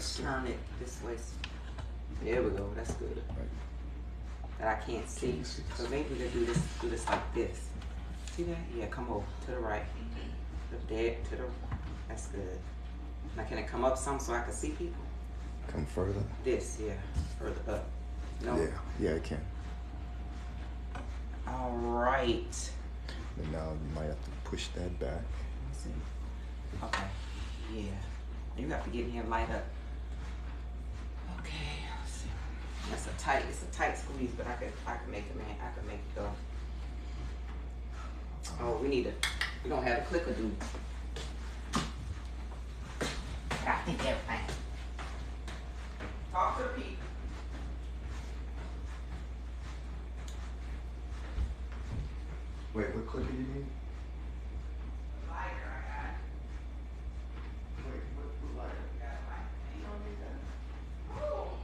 let's turn it this way. There we go. That's good. Right. That I can't see. So maybe we can do this like this. See that? Yeah, come over to the right. There, to the. That's good. Now can it come up some so I can see people? Come further. This, yeah, further up. No. Yeah, it can. All right. And now you might have to push that back. Let's see. Okay. Yeah. You have to get me a light up. Okay. Let's see. It's a tight squeeze, but I can make it, man. I can make it go. Oh, we don't have a clicker, dude. I think everything. Talk to the people. Wait, what clicker you need? Lighter, I got. Wait, what lighter? Got a lighter. You don't need that? Oh,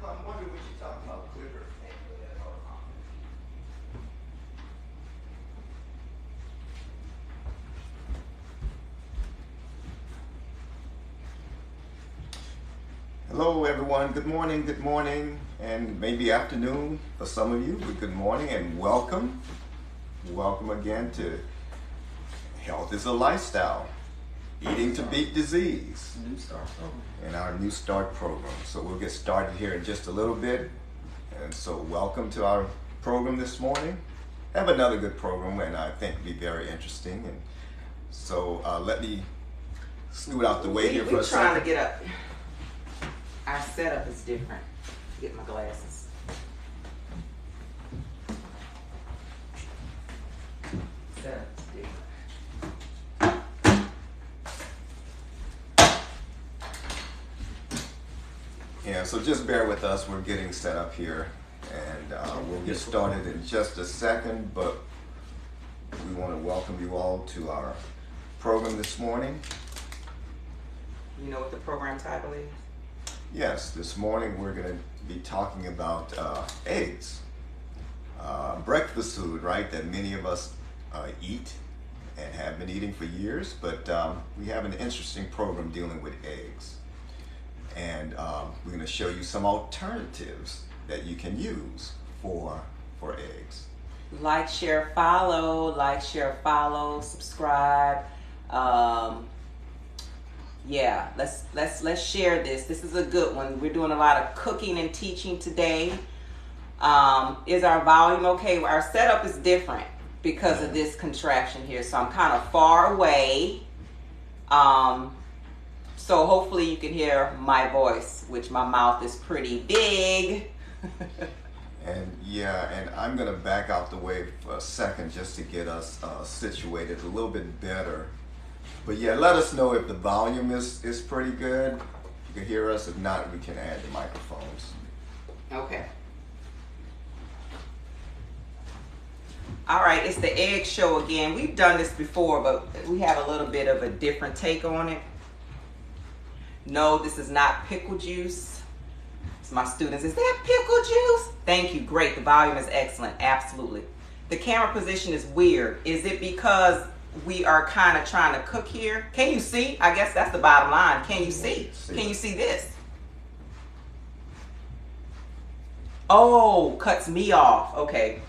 I'm wondering what you're talking about, clicker. Hello everyone, good morning, and maybe afternoon for some of you, but good morning and welcome. Welcome again to Health is a Lifestyle, Eating to Beat Disease, NEWSTART program. in our New Start program. So we'll get started here in just a little bit. And so welcome to our program this morning. Have another good program and I think it'll be very interesting. And so let me scoot out the way here for a second. We're trying to get up. Our setup is different. Get my glasses. Setup is different. Yeah, so just bear with us. We're getting set up here, and we'll get started in just a second. But we want to welcome you all to our program this morning. You know what the program title is? Yes, this morning we're going to be talking about eggs, breakfast food, right? That many of us eat and have been eating for years. But we have an interesting program dealing with eggs. And we're going to show you some alternatives that you can use for eggs. Like, share, follow, subscribe. Yeah, let's share this. This is a good one. We're doing a lot of cooking and teaching today. Is our volume okay? Our setup is different because of this contraption here, so I'm kind of far away. So hopefully you can hear my voice, which my mouth is pretty big. And I'm going to back out the way for a second just to get us situated a little bit better. But yeah, let us know if the volume is pretty good. You can hear us. If not, we can add the microphones. Okay. All right, it's the egg show again. We've done this before, but we have a little bit of a different take on it. No, this is not pickle juice. It's my students. Is that pickle juice? Thank you. Great. The volume is excellent. Absolutely. The camera position is weird. Is it because we are kind of trying to cook here? Can you see? I guess that's the bottom line. Can you see? Can you see this? Oh, cuts me off. Okay.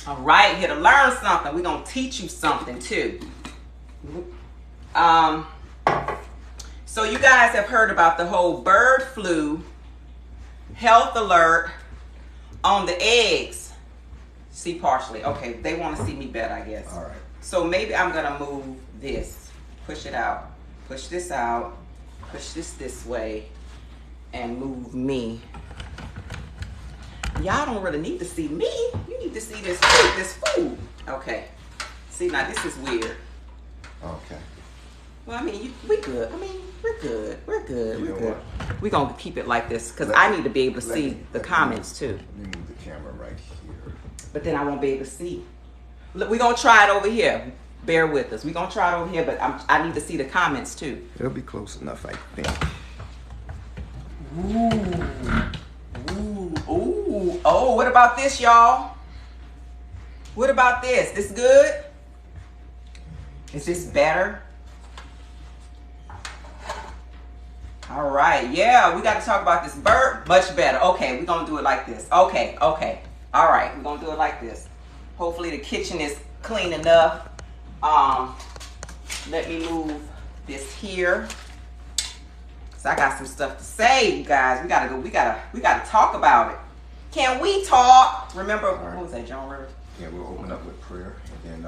All right, here to learn something. We're going to teach you something too. So you guys have heard about the whole bird flu health alert on the eggs. See partially. Okay, they want to see me better, I guess. All right. So maybe I'm going to move this. Push it out. Push this out. Push this way. And move me. Y'all don't really need to see me. You need to see this food. Okay. See, now this is weird. Okay. Well, I mean, we good. I mean, we're good. We're good. You We're know good. what? We're going to keep it like this because I need to be able to see the comments too. Let me move the camera right here. But then I won't be able to see. Look, we're going to try it over here. Bear with us. We're going to try it over here, but I need to see the comments too. It'll be close enough, I think. Ooh. Oh, what about this, y'all? What about this? This good? Is this better? All right, yeah, we got to talk about this bird. Much better. Okay, we're going to do it like this. Okay. All right, we're going to do it like this. Hopefully the kitchen is clean enough. Let me move this here. So I got some stuff to say, you guys. We gotta talk about it. Can we talk? Remember, what was that, John Rivers? Yeah, we'll open up with prayer, and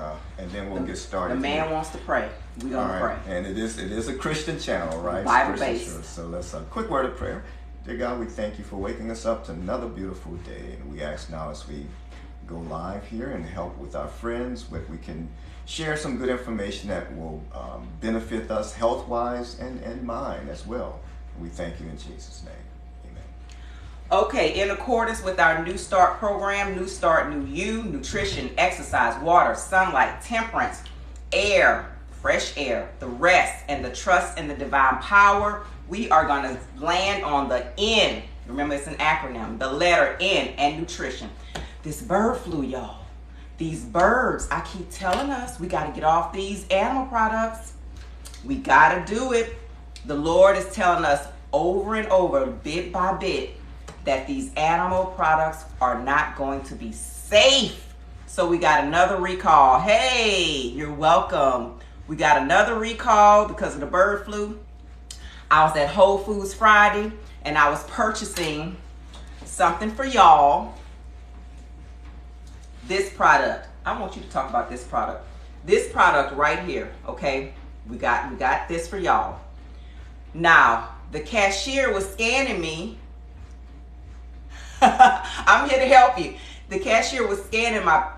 then we'll get started. The man wants to pray. We're gonna pray. And it is a Christian channel, right? Bible based. So let's a quick word of prayer. Dear God, we thank you for waking us up to another beautiful day, and we ask now as we go live here and help with our friends, that we can share some good information that will benefit us health-wise and mind as well. We thank you in Jesus' name. Okay, in accordance with our New Start program, New Start New You, nutrition, exercise, water, sunlight, temperance, air, fresh air, the rest, and the trust in the divine power, we are going to land on the N. Remember, it's an acronym, the letter N, and nutrition. This bird flu, y'all. These birds, I keep telling us, we got to get off these animal products. We got to do it. The Lord is telling us over and over, bit by bit, that these animal products are not going to be safe. So we got another recall. Hey, you're welcome. We got another recall because of the bird flu. I was at Whole Foods Friday and I was purchasing something for y'all. This product. I want you to talk about this product. This product right here, okay? We got this for y'all. Now, the cashier was scanning me. I'm here to help you. The cashier was scanning my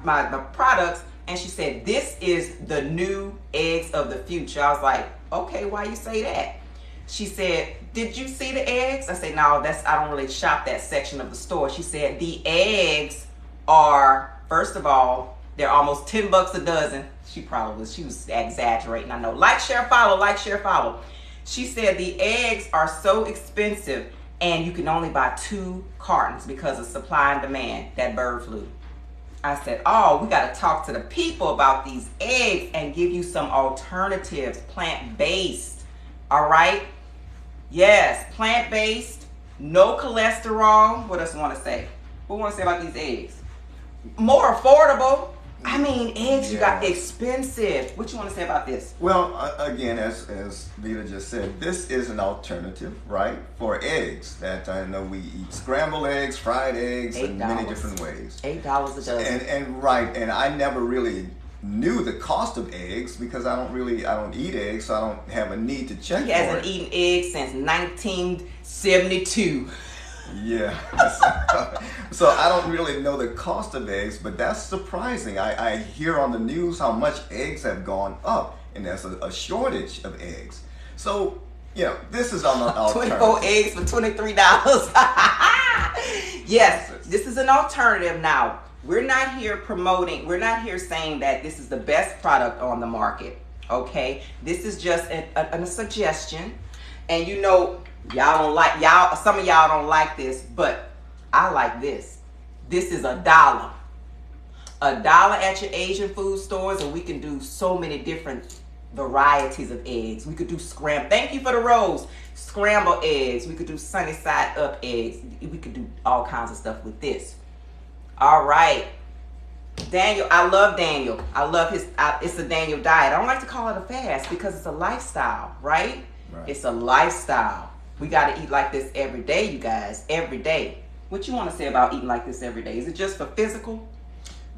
products and she said, this is the new eggs of the future. I was like, okay, why you say that? She said, did you see the eggs? I said, no, I don't really shop that section of the store. She said, the eggs are, first of all, they're almost $10 a dozen. She was exaggerating, I know. Like, share, follow. She said the eggs are so expensive and you can only buy 2 cartons because of supply and demand, that bird flu. I said, oh, we got to talk to the people about these eggs and give you some alternatives, plant-based, all right? Yes, plant-based, no cholesterol. What else I want to say? What do I want to say about these eggs? More affordable. I mean, eggs, you got expensive. What you want to say about this? Well, again, as Vita just said, this is an alternative, right, for eggs. That I know we eat scrambled eggs, fried eggs, in many different ways. $8 a dozen. And I never really knew the cost of eggs because I don't eat eggs, so I don't have a need to check. He hasn't eaten eggs since 1972. Yeah. So I don't really know the cost of eggs, but that's surprising. I hear on the news how much eggs have gone up, and there's a shortage of eggs. So, this is an alternative. 24 eggs for $23. Yes, this is an alternative. Now, we're not here saying that this is the best product on the market, okay? This is just a suggestion. And some of y'all don't like this, but I like this. This is $1. $1 at your Asian food stores, and we can do so many different varieties of eggs. We could do thank you for the rose, scrambled eggs. We could do sunny side up eggs. We could do all kinds of stuff with this. All right. Daniel, I love Daniel. I love it's a Daniel diet. I don't like to call it a fast because it's a lifestyle, right? It's a lifestyle. We got to eat like this every day, you guys, every day. What you want to say about eating like this every day? Is it just for physical?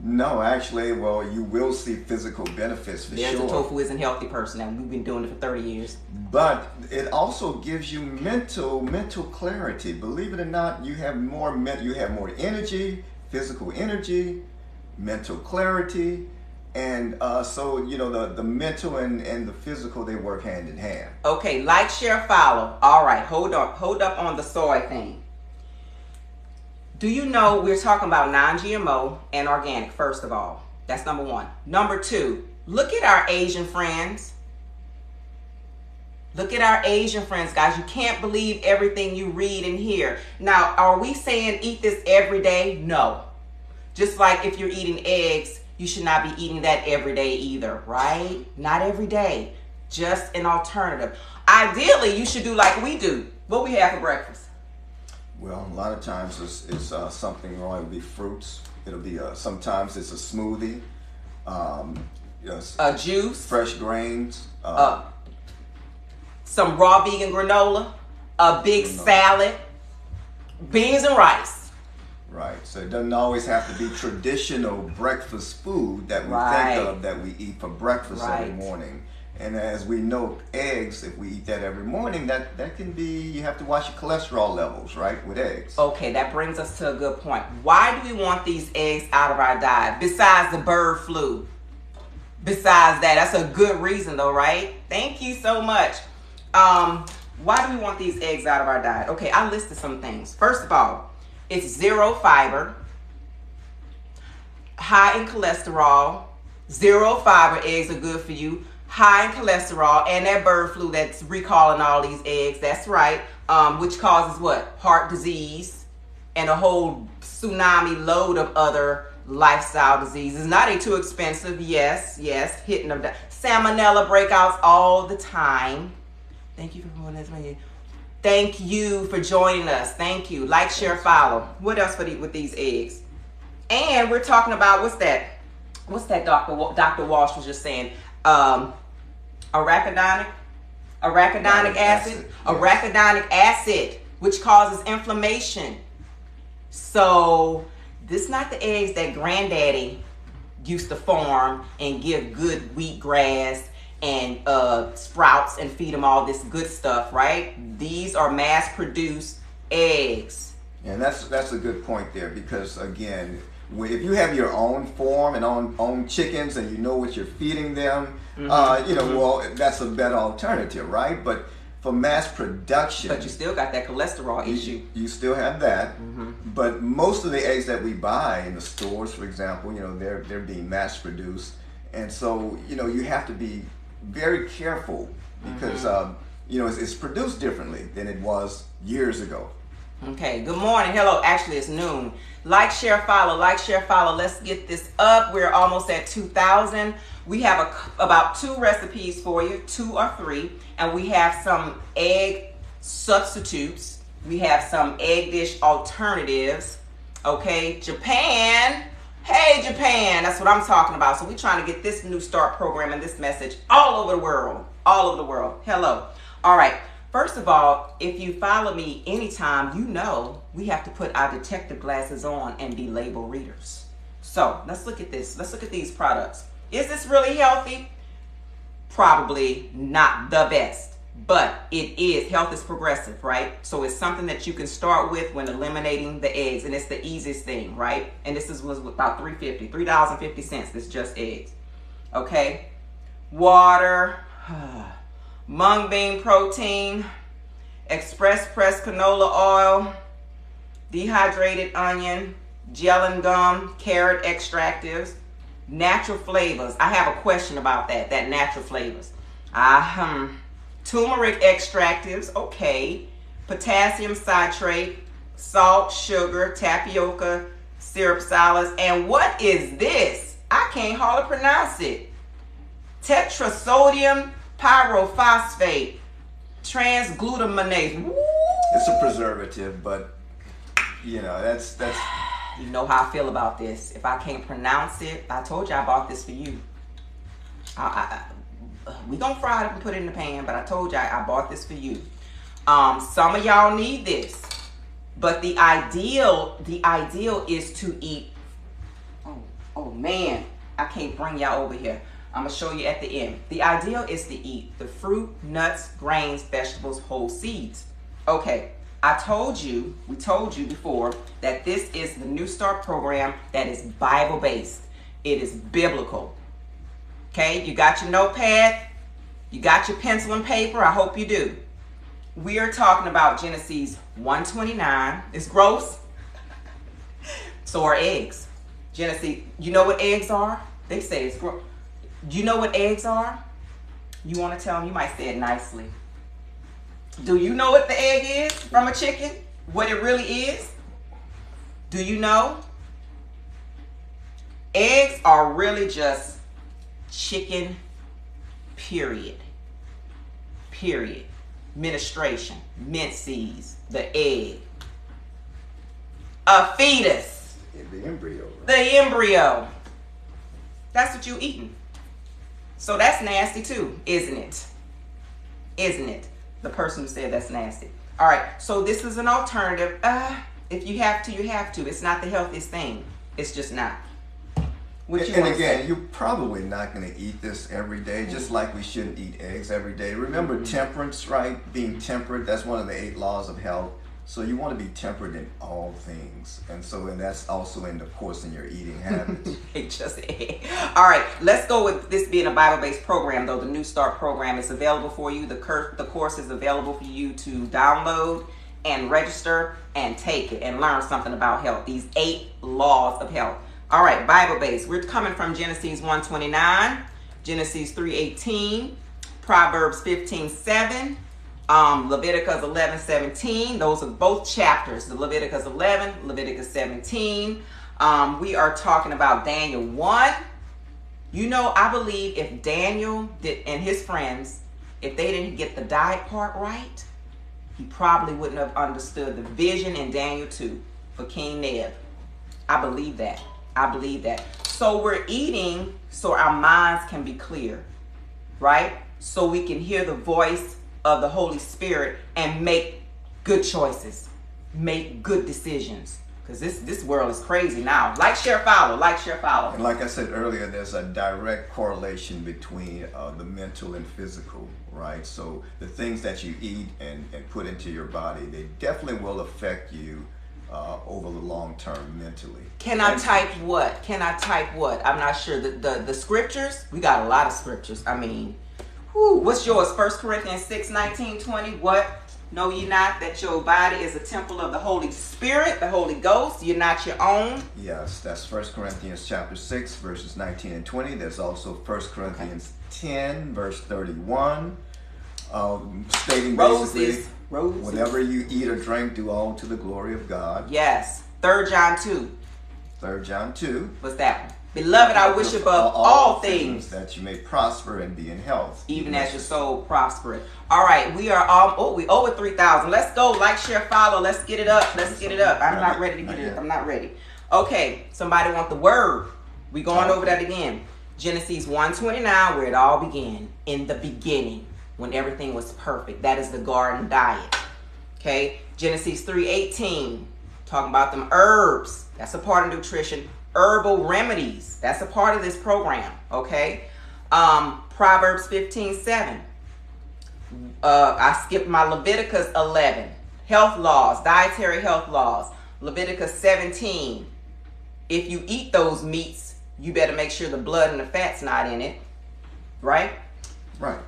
No, actually, well, you will see physical benefits for sure. The tofu isn't healthy person, and we've been doing it for 30 years. But it also gives you mental clarity. Believe it or not, you have more energy, physical energy, mental clarity. And so, the mental and the physical, they work hand in hand. Okay, like, share, follow. All right, hold up on the soy thing. Do you know we're talking about non-GMO and organic, first of all? That's number 1. Number 2, look at our Asian friends. Look at our Asian friends, guys. You can't believe everything you read and hear. Now, are we saying eat this every day? No. Just like if you're eating eggs, you should not be eating that every day either, right? Not every day, just an alternative. Ideally, you should do like we do. What we have for breakfast? Well, a lot of times it's something wrong. It'll be fruits. It'll be sometimes it's a smoothie. A juice. Fresh grains. Some raw vegan granola. A big salad. Beans and rice. Right. So it doesn't always have to be traditional breakfast food that we think of that we eat for breakfast every morning. And as we know, eggs, if we eat that every morning, that can be, you have to watch your cholesterol levels, right, with eggs. Okay, that brings us to a good point. Why do we want these eggs out of our diet, besides the bird flu? Besides that, that's a good reason though, right? Thank you so much. Why do we want these eggs out of our diet? Okay, I listed some things. First of all, it's zero fiber, high in cholesterol. Zero fiber eggs are good for you. High in cholesterol, and that bird flu that's recalling all these eggs, that's right, which causes what? Heart disease and a whole tsunami load of other lifestyle diseases. Not they too expensive, yes, hitting them down. Salmonella breakouts all the time. Thank you for joining us. Thank you for joining us. Thank you. Like, share, follow. What else with these eggs? And we're talking about, what's that Dr. Walsh was just saying? Arachidonic acid. Yes. Arachidonic acid, which causes inflammation. So this not the eggs that granddaddy used to farm and give good wheatgrass and sprouts and feed them all this good stuff, right? These are mass-produced eggs. And that's a good point there, because again, if you have your own farm and own chickens and you know what you're feeding them, well, that's a better alternative, right? But for mass production, but you still got that cholesterol issue. You still have that. But most of the eggs that we buy in the stores, for example, they're being mass produced, and so you have to be very careful because it's produced differently than it was years ago. Okay, good morning. Hello, actually it's noon. Like, share, follow. Let's get this up. We're almost at 2,000. We have about 2 recipes for you, 2 or 3, and we have some egg substitutes. We have some egg dish alternatives. Okay, Japan. Hey, Japan. That's what I'm talking about. So we're trying to get this New Start program and this message all over the world. Hello. All right. First of all, if you follow me anytime, we have to put our detective glasses on and be label readers. So let's look at this. Let's look at these products. Is this really healthy? Probably not the best, but it is. Health is progressive, right? So it's something that you can start with when eliminating the eggs, and it's the easiest thing, right? And this was about $3.50, this just eggs. Okay, water, mung bean protein, express pressed canola oil, dehydrated onion, gel and gum, carrot extractives, natural flavors. I have a question about that natural flavors. Turmeric extractives, okay. Potassium citrate, salt, sugar, tapioca, syrup solids. And what is this? I can't hardly pronounce it. Tetrasodium pyrophosphate, transglutaminase. Woo! It's a preservative, but that's. You know how I feel about this. If I can't pronounce it, I told you I bought this for you. We gonna fry it and put it in the pan, but I told you I bought this for you. Some of y'all need this, but the ideal is to eat. Oh man, I can't bring y'all over here. I'm gonna show you at the end. The ideal is to eat the fruit, nuts, grains, vegetables, whole seeds. Okay, we told you before that this is the New Start program that is Bible-based. It is biblical. Okay, you got your notepad, you got your pencil and paper, I hope you do. We are talking about Genesis 1:29. It's gross. So are eggs. Genesis, you know what eggs are? They say it's gross. You know what eggs are? You want to tell them? You might say it nicely. Do you know what the egg is from a chicken? What it really is? Do you know? Eggs are really just chicken, period. Period. Menstruation, menses, the egg. A fetus. The embryo. Right? The embryo. That's what you eating. So that's nasty too, isn't it? Isn't it? The person who said that's nasty. All right, so this is an alternative. If you have to, you have to. It's not the healthiest thing. It's just not. And again, you're probably not going to eat this every day, just like we shouldn't eat eggs every day. Remember temperance, right? Being temperate, that's one of the 8 laws of health. So you want to be temperate in all things. And that's also in your eating habits. All right, let's go with this being a Bible-based program, though. The New Start program is available for you. The course is available for you to download and register and take it and learn something about health. These 8 laws of health. All right, Bible-based. We're coming from Genesis 1:29, Genesis 3:18, Proverbs 15:7, Leviticus 11:17. Those are both chapters. The Leviticus 11, Leviticus 17. We are talking about Daniel 1. You know, I believe if Daniel and his friends, if they didn't get the diet part right, he probably wouldn't have understood the vision in Daniel 2 for King Neb. I believe that. I believe that. So we're eating so our minds can be clear, right? So we can hear the voice of the Holy Spirit and make good choices, make good decisions. Because this world is crazy now. Like, share, follow. Like, share, follow. And like I said earlier, there's a direct correlation between the mental and physical, right? So the things that you eat and put into your body, they definitely will affect you over the long term mentally. Can I type what? I'm not sure. The scriptures, we got a lot of scriptures. I mean, what's yours? 1 Corinthians 6:19-20. What? Know ye not that your body is a temple of the Holy Spirit, the Holy Ghost? You're not your own. Yes, that's 1 Corinthians chapter 6, verses 19 and 20. There's also 1 Corinthians 10, verse 31, stating basically, whatever you eat or drink, do all to the glory of God. Yes. 3 John 2. 3 John 2. What's that one? Beloved, I wish above all things that you may prosper and be in health, even as your soul prospereth. All right, we are we over 3,000. Let's go. Like, share, follow. Let's get it up. I'm not ready to get it up. I'm not ready. Okay, somebody want the word. We going over that again. Genesis 1:29, where it all began. In the beginning, when everything was perfect. That is the garden diet. Okay, Genesis 3:18, talking about them herbs. That's a part of nutrition. Herbal remedies. That's a part of this program. Okay. Proverbs 15:7. I skipped my Leviticus 11. Health laws, dietary health laws. Leviticus 17. If you eat those meats, you better make sure the blood and the fat's not in it. Right? Right.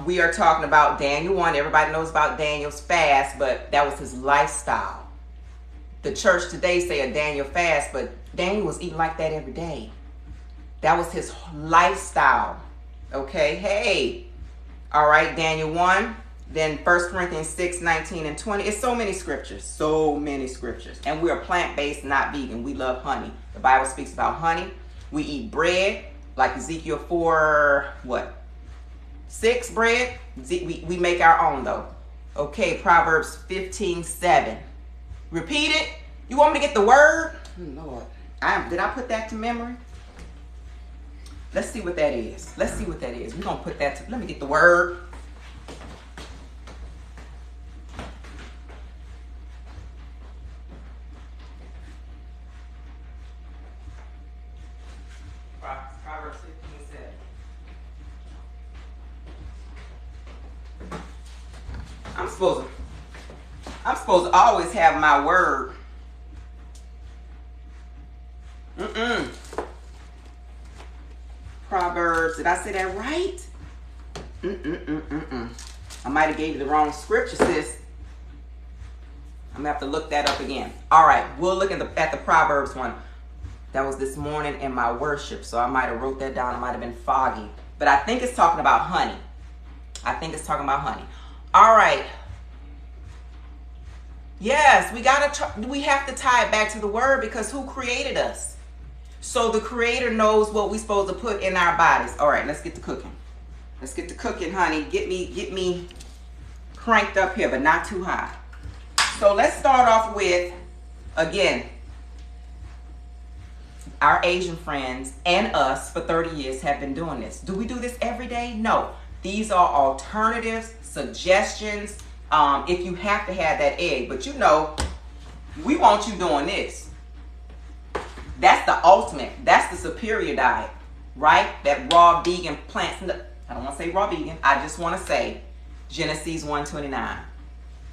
We are talking about Daniel 1. Everybody knows about Daniel's fast, but that was his lifestyle. The church today say a Daniel fast, but Daniel was eating like that every day. That was his lifestyle. Okay, hey. All right, Daniel 1. Then 1 Corinthians 6:19 and 20. It's so many scriptures. So many scriptures. And we are plant-based, not vegan. We love honey. The Bible speaks about honey. We eat bread, like Ezekiel 4:6 bread. We make our own, though. Okay, Proverbs 15:7. Repeat it. You want me to get the word? Lord. Did I put that to memory? Let's see what that is. We're going to put that to... Let me get the word. Proverbs 15:7. I'm supposed to always have my word. Proverbs, did I say that right? I might have gave you the wrong scripture, sis. I'm gonna have to look that up again. All right, we'll look at the Proverbs one. That was this morning in my worship, so I might have wrote that down. It might have been foggy, but I think it's talking about honey. All right. Yes, we have to tie it back to the word, because who created us? so the Creator knows what we're supposed to put in our bodies. All right, let's get to cooking. Let's get to cooking, honey. Get me cranked up here, but not too high. So let's start off with, again, our Asian friends and us for 30 years have been doing this. Do we do this every day? No. These are alternatives, suggestions, if you have to have that egg. But you know, we want you doing this. That's the ultimate. That's the superior diet, right? That raw vegan plants. I don't want to say raw vegan. I just want to say Genesis 1:29.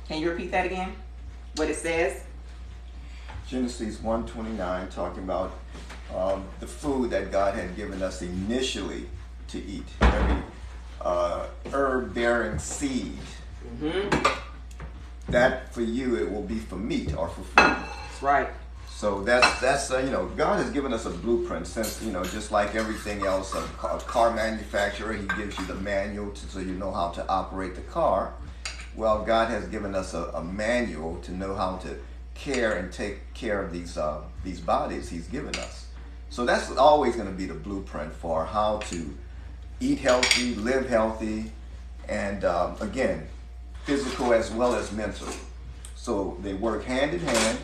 Can you repeat that again? What it says? Genesis 1:29, talking about the food that God had given us initially to eat. Every herb-bearing seed. That for you, it will be for meat or for food. That's right. So that's you know, God has given us a blueprint, since, you know, just like everything else, a car manufacturer, he gives you the manual so you know how to operate the car. Well, God has given us a manual to know how to care and take care of these bodies he's given us. So that's always going to be the blueprint for how to eat healthy, live healthy, and again, physical as well as mental. So they work hand in hand.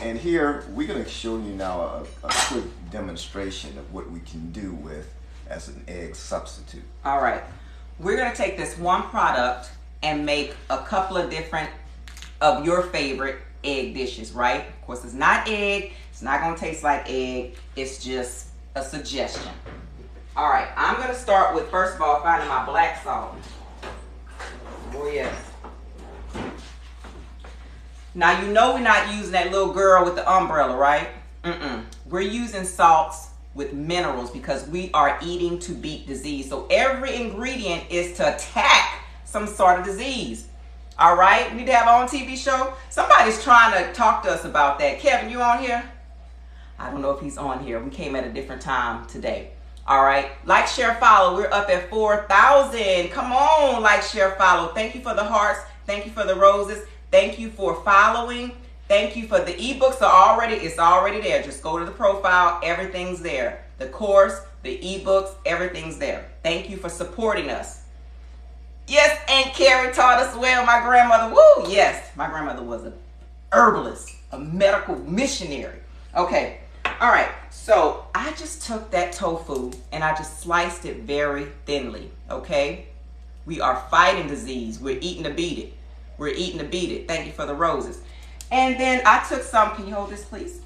And here we're going to show you now a quick demonstration of what we can do with as an egg substitute. All right. We're going to take this one product and make a couple of different of your favorite egg dishes, right? Of course, it's not egg. It's not going to taste like egg. It's just a suggestion. All right. I'm going to start with, first of all, finding my black salt. Oh, yes. Now, you know we're not using that little girl with the umbrella, right? We're using salts with minerals because we are eating to beat disease. So every ingredient is to attack some sort of disease. All right? We need to have our own TV show. Somebody's trying to talk to us about that. Kevin, you on here? I don't know if he's on here. We came at a different time today. All right? Like, share, follow. We're up at 4,000. Come on, like, share, follow. Thank you for the hearts. Thank you for the roses. Thank you for following. Thank you for the ebooks it's already there. Just go to the profile. Everything's there. The course, the ebooks, everything's there. Thank you for supporting us. Yes, Aunt Carrie taught us well. My grandmother, woo, yes. My grandmother was an herbalist, a medical missionary. Okay, all right. So I just took that tofu and I just sliced it very thinly, okay? We are fighting disease. We're eating to beat it. We're eating to beat it. Thank you for the roses. And then I took some, can you hold this please?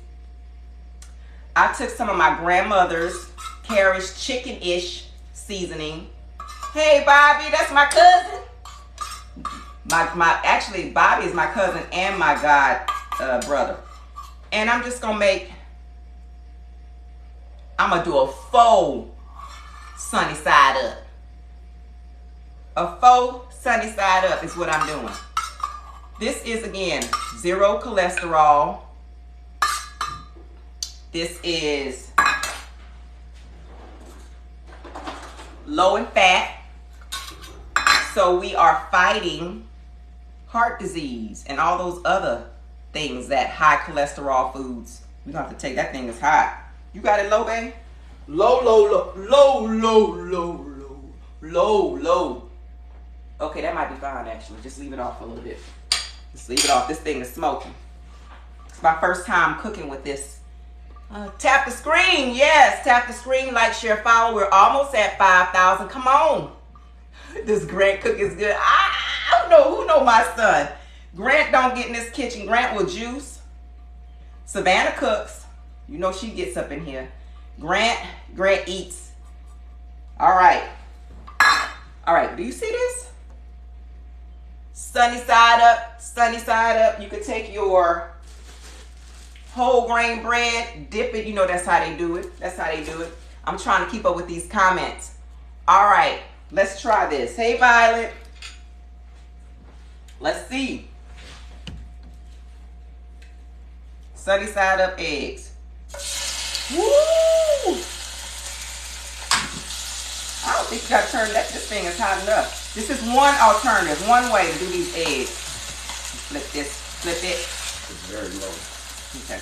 I took some of my grandmother's Carrie's chicken-ish seasoning. Hey Bobby, that's my cousin. Actually Bobby is my cousin and my god brother. And I'm just gonna do a faux sunny side up. A faux sunny side up is what I'm doing. This is, again, 0 cholesterol. This is low in fat. So we are fighting heart disease and all those other things that high cholesterol foods. We're going to have to take that thing is hot. You got it low, babe? Low, low, low, low, low, low, low, low, low. Okay, that might be fine, actually. Just leave it off a little bit. Just leave it off. This thing is smoking. It's my first time cooking with this. Tap the screen. Yes, tap the screen. Like, share, follow. We're almost at 5,000. Come on. This Grant cook is good. I don't know. Who know my son? Grant don't get in this kitchen. Grant will juice. Savannah cooks. You know she gets up in here. Grant eats. All right. All right. Do you see this? Sunny side up, sunny side up. You could take your whole grain bread, dip it. You know that's how they do it. That's how they do it. I'm trying to keep up with these comments. All right, let's try this. Hey, Violet. Let's see. Sunny side up eggs. Woo! I don't think you got to turn that. This thing is hot enough. This is one alternative, one way to do these eggs. Flip this, flip it. It's very low. Okay.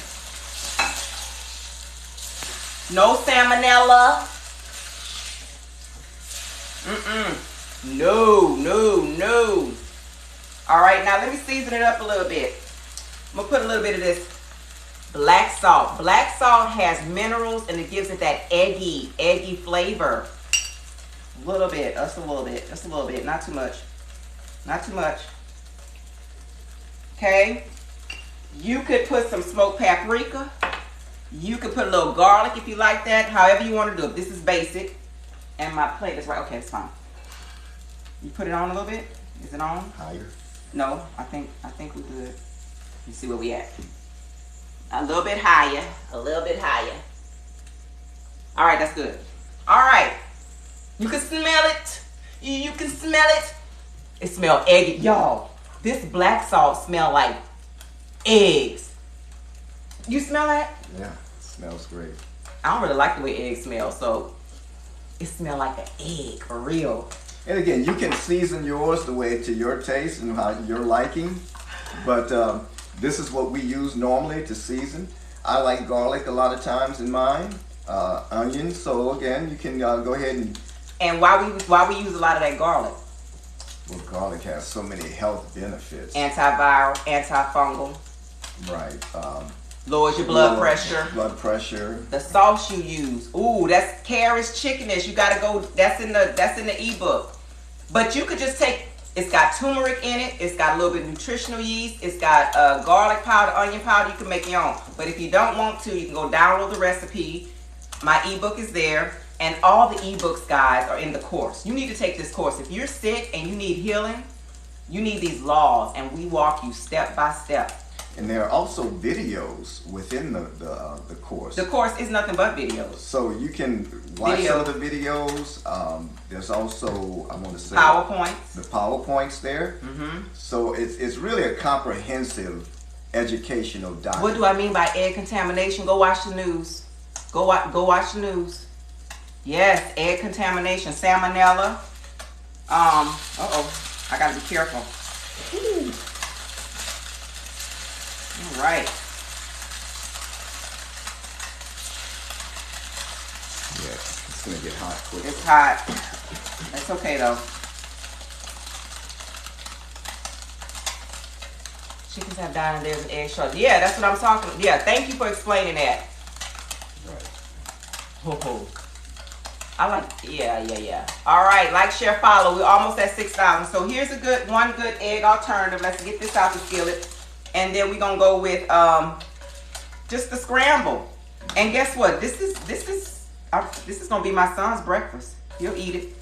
No salmonella. No, no, no. All right, now let me season it up a little bit. I'm gonna put a little bit of this black salt. Black salt has minerals and it gives it that eggy flavor. A little bit, just a little bit, just a little bit, not too much. Not too much. Okay? You could put some smoked paprika. You could put a little garlic if you like that, however you want to do it. This is basic. And my plate is right. Okay, it's fine. You put it on a little bit? Is it on? Higher. No, I think we're good. Let's see where we at. A little bit higher. A little bit higher. All right, that's good. All right. You can smell it. You can smell it. It smells eggy. Y'all, this black salt smells like eggs. You smell that? Yeah, it smells great. I don't really like the way eggs smell, so it smells like an egg for real. And again, you can season yours the way to your taste and how you're liking. But this is what we use normally to season. I like garlic a lot of times in mine. Onions. So again, you can go ahead and why we use a lot of that garlic? Well, garlic has so many health benefits. Antiviral, antifungal. Right. Lowers your blood pressure. Blood pressure. The sauce you use. Ooh, that's Carrie's Chickenish. You gotta go. That's in the ebook. But you could just take. It's got turmeric in it. It's got a little bit of nutritional yeast. It's got garlic powder, onion powder. You can make your own. But if you don't want to, you can go download the recipe. My ebook is there. And all the ebooks, guys, are in the course. You need to take this course. If you're sick and you need healing, you need these laws, and we walk you step by step. And there are also videos within the course. The course is nothing but videos. So you can watch some of the videos. There's also, I want to say, PowerPoints. The PowerPoints there. Mm-hmm. So it's really a comprehensive educational document. What do I mean by egg contamination? Go watch the news. Go watch the news. Yes, egg contamination, salmonella. I gotta be careful. Ooh. All right. Yeah, it's gonna get hot quick. It's hot. It's okay though. Chickens have died and there's an egg shortage. Yeah, that's what I'm talking about. Yeah, thank you for explaining that. Right. Oh. I like, yeah. All right, like, share, follow. We're almost at 6,000. So here's one good egg alternative. Let's get this out the skillet. And then we're gonna go with just the scramble. And guess what? This is gonna be my son's breakfast. He'll eat it.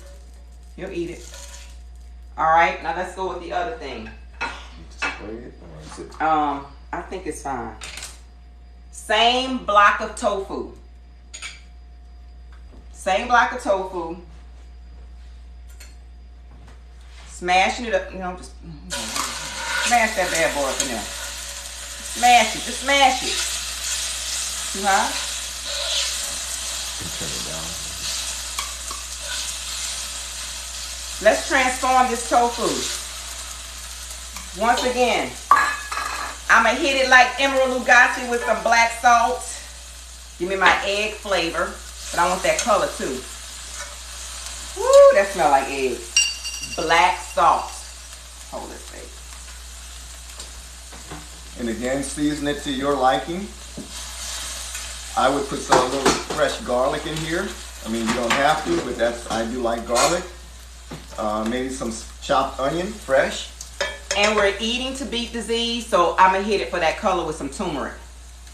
He'll eat it. All right, now let's go with the other thing. You just spray it, or is it? I think it's fine. Same block of tofu. Same block of tofu. Smashing it up, just smash that bad boy up in there. Smash it, just smash it. Too high? Turn it down. Let's transform this tofu. Once again, I'm going to hit it like Emerald Lagasse with some black salt. Give me my egg flavor. But I want that color too. Woo, that smells like eggs. Black salt. Hold this thing. And again, season it to your liking. I would put a little fresh garlic in here. I mean, you don't have to, but I do like garlic. Maybe some chopped onion, fresh. And we're eating to beat disease, so I'm going to hit it for that color with some turmeric.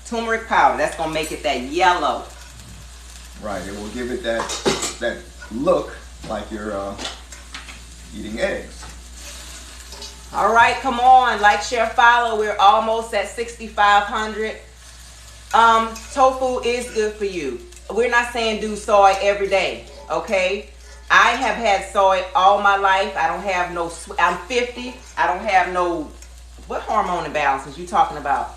Turmeric powder. That's going to make it that yellow. Right, it will give it that look like you're eating eggs. All right, come on, like, share, follow. We're almost at 6,500. Tofu is good for you. We're not saying do soy every day, okay? I have had soy all my life. I don't have no, I'm 50. I don't have no, what hormone imbalances you talking about?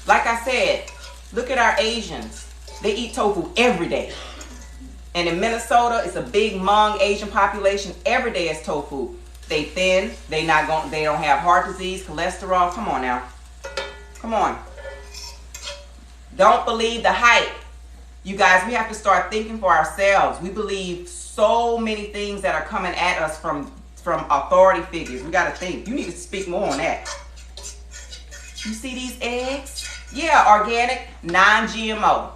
Like I said, look at our Asians. They eat tofu every day. And in Minnesota, it's a big Hmong Asian population. Every day is tofu. They thin. They don't have heart disease, cholesterol. Come on now. Come on. Don't believe the hype. You guys, we have to start thinking for ourselves. We believe so many things that are coming at us from authority figures. We got to think. You need to speak more on that. You see these eggs? Yeah, organic, non-GMO.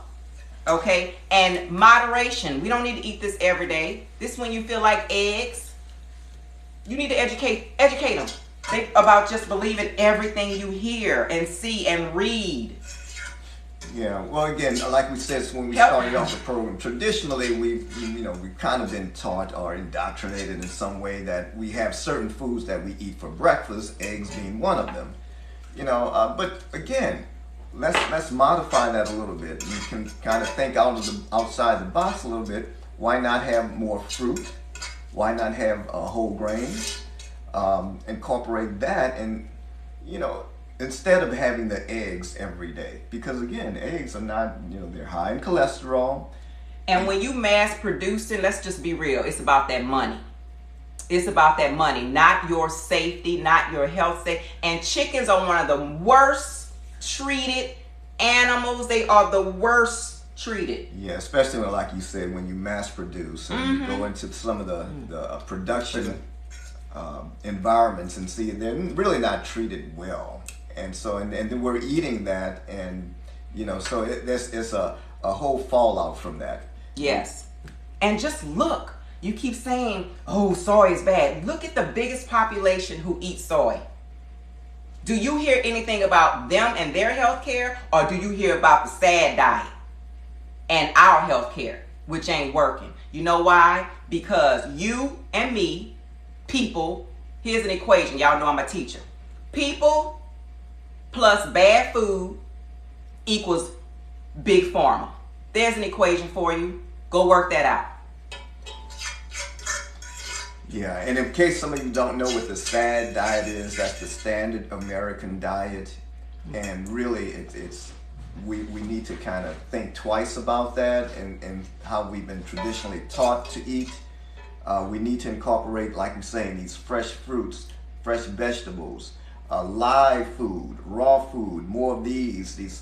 Okay? And moderation. We don't need to eat this every day. This when you feel like eggs. You need to educate them about just believing everything you hear and see and read. Yeah, well, again, like we said when we started off the program, traditionally we've kind of been taught or indoctrinated in some way that we have certain foods that we eat for breakfast, eggs being one of them. But again, let's modify that a little bit. You can kind of think outside the box a little bit. Why not have more fruit? Why not have whole grains? Incorporate that, and instead of having the eggs every day, because again, eggs are not, they're high in cholesterol. And when you mass producing, let's just be real, it's about that money. It's about that money, not your safety, not your health safety. And chickens are one of the worst treated animals. They are the worst treated. Yeah, especially when, like you said, when you mass produce and you go into some of the production environments and see they're really not treated well. And so, and then we're eating that, and so it's a whole fallout from that. Yes. And just look, you keep saying, oh, soy is bad. Look at the biggest population who eats soy. Do you hear anything about them and their health care, or do you hear about the sad diet and our health care, which ain't working? You know why? Because you and me, people, here's an equation. Y'all know I'm a teacher. People plus bad food equals big pharma. There's an equation for you. Go work that out. Yeah, and in case some of you don't know what the SAD diet is, that's the Standard American Diet. And really, we need to kind of think twice about that and how we've been traditionally taught to eat. We need to incorporate, like I'm saying, these fresh fruits, fresh vegetables, live food, raw food, more of these